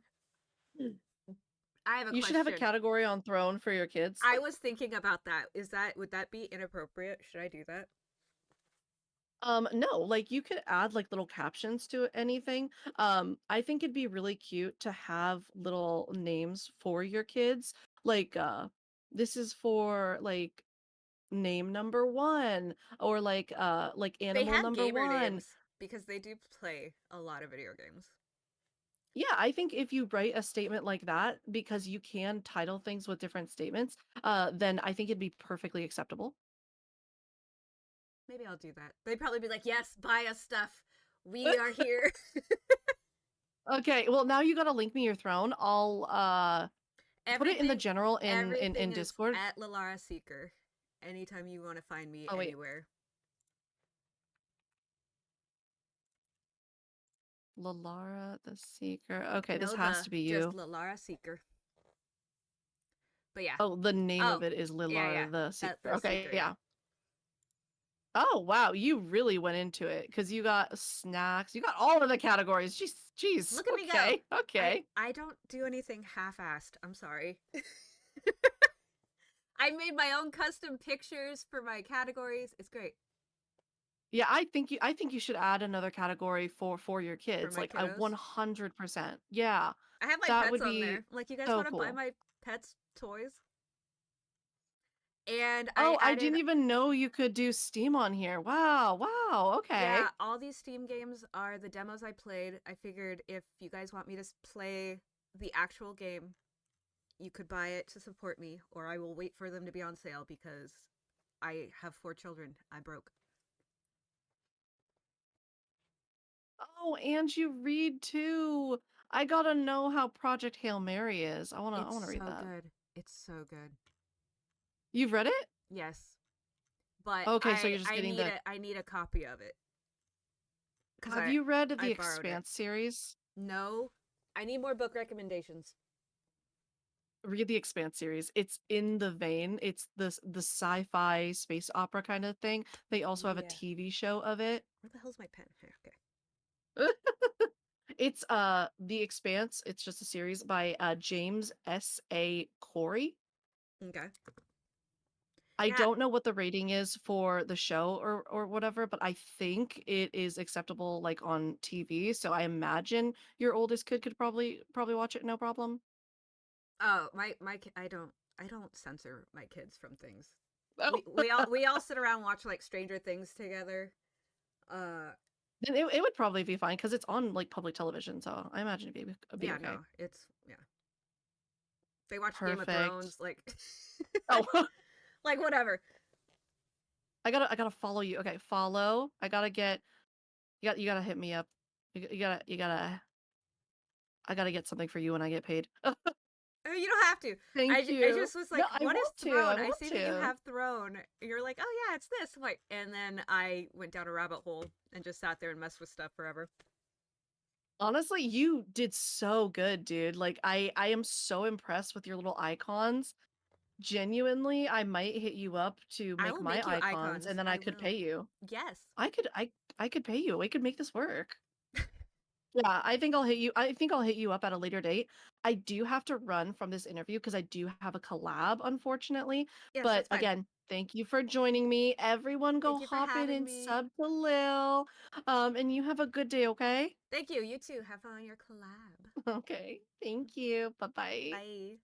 I have a you should have a question. category on Throne for your kids. I was thinking about that. Would that be inappropriate? Should I do that? No, like you could add like little captions to anything. I think it'd be really cute to have little names for your kids. Like this is for like name number one or like They animal have number gamer one. names because they do play a lot of video games. Yeah, I think if you write a statement like that, because you can title things with different statements, then I think it'd be perfectly acceptable. Maybe I'll do that. They'd probably be like, "Yes, buy us stuff. We are here." Okay, well now you gotta link me your throne. I'll put it in the everything, general in everything is Discord. at Lillara Seeker. Anytime you want to find me Oh wait, anywhere. Lillara the Seeker. Okay, this No, has to be just you. Lillara Seeker. But yeah. Oh, the name of Oh, it is yeah. Lillara the That Seeker. the Okay, Seeker, yeah. yeah. Oh wow, you really went into it because you got snacks. You got all of the categories. Jeez. Look at me go. Okay, okay. I don't do anything half-assed. I'm sorry. I made my own custom pictures for my categories. It's great Yeah, I think you should add another category for your for kids. my Like I kiddos. 100%. Yeah, I have my that pets would on be there. Like, you guys so want to buy cool. my pets toys? And I Oh, I added, didn't even know you could do Steam on here. Wow, wow. yeah, Okay. all these Steam games are the demos I played. I figured if you guys want me to play the actual game, you could buy it to support me, or I will wait for them to be on sale because I have 4 children. I broke. Oh, and you read too. I gotta know how Project Hail Mary is. I It's wanna read so that. good. It's so good. You've read it? Yes, but Okay, so you're just getting the. I need a copy of it because Have you read I the borrowed it. Expanse series? No, I need more book recommendations. Read the Expanse series. It's in the vein. It's the sci-fi space opera kind of thing. They also have a Yeah. TV show of it. Where the hell's my pen? Here, okay. It's The Expanse. It's just a series by James S.A. Corey. Okay. I Yeah. don't know what the rating is for the show or whatever, but I think it is acceptable like on TV. So I imagine your oldest kid could probably watch it no problem. Oh, I don't censor my kids from things. Oh, We all sit around and watch like Stranger Things together. Uh then it would probably be fine because it's on like public television, so I imagine it'd be yeah, okay. no, it's yeah. They watch Game of Perfect. Thrones, like Oh, like whatever. I gotta follow you. Okay, follow. I gotta get you gotta hit me up. You gotta I gotta get something for you when I get paid. You don't have to. Thank I you. just was No, like, I "What is want to. I Throne?" I want see that you to. have Throne. You're like, "Oh yeah, it's this." I'm like, and then I went down a rabbit hole and just sat there and messed with stuff forever. Honestly, you did so good, dude. Like I am so impressed with your little icons. Genuinely, I might hit you up to I make will my make you icons and icons. then I I could pay will. you. Yes. I could pay you. We could make this work. Yeah, I think I'll hit you up at a later date. I do have to run from this interview because I do have a collab, unfortunately. Yes, But that's fine. again, thank you for joining me. Everyone go Thank you for hop in having and me. sub to Lil. And you have a good day, okay? Thank you. You too. Have fun on your collab. Okay. Thank you. Bye-bye. Bye.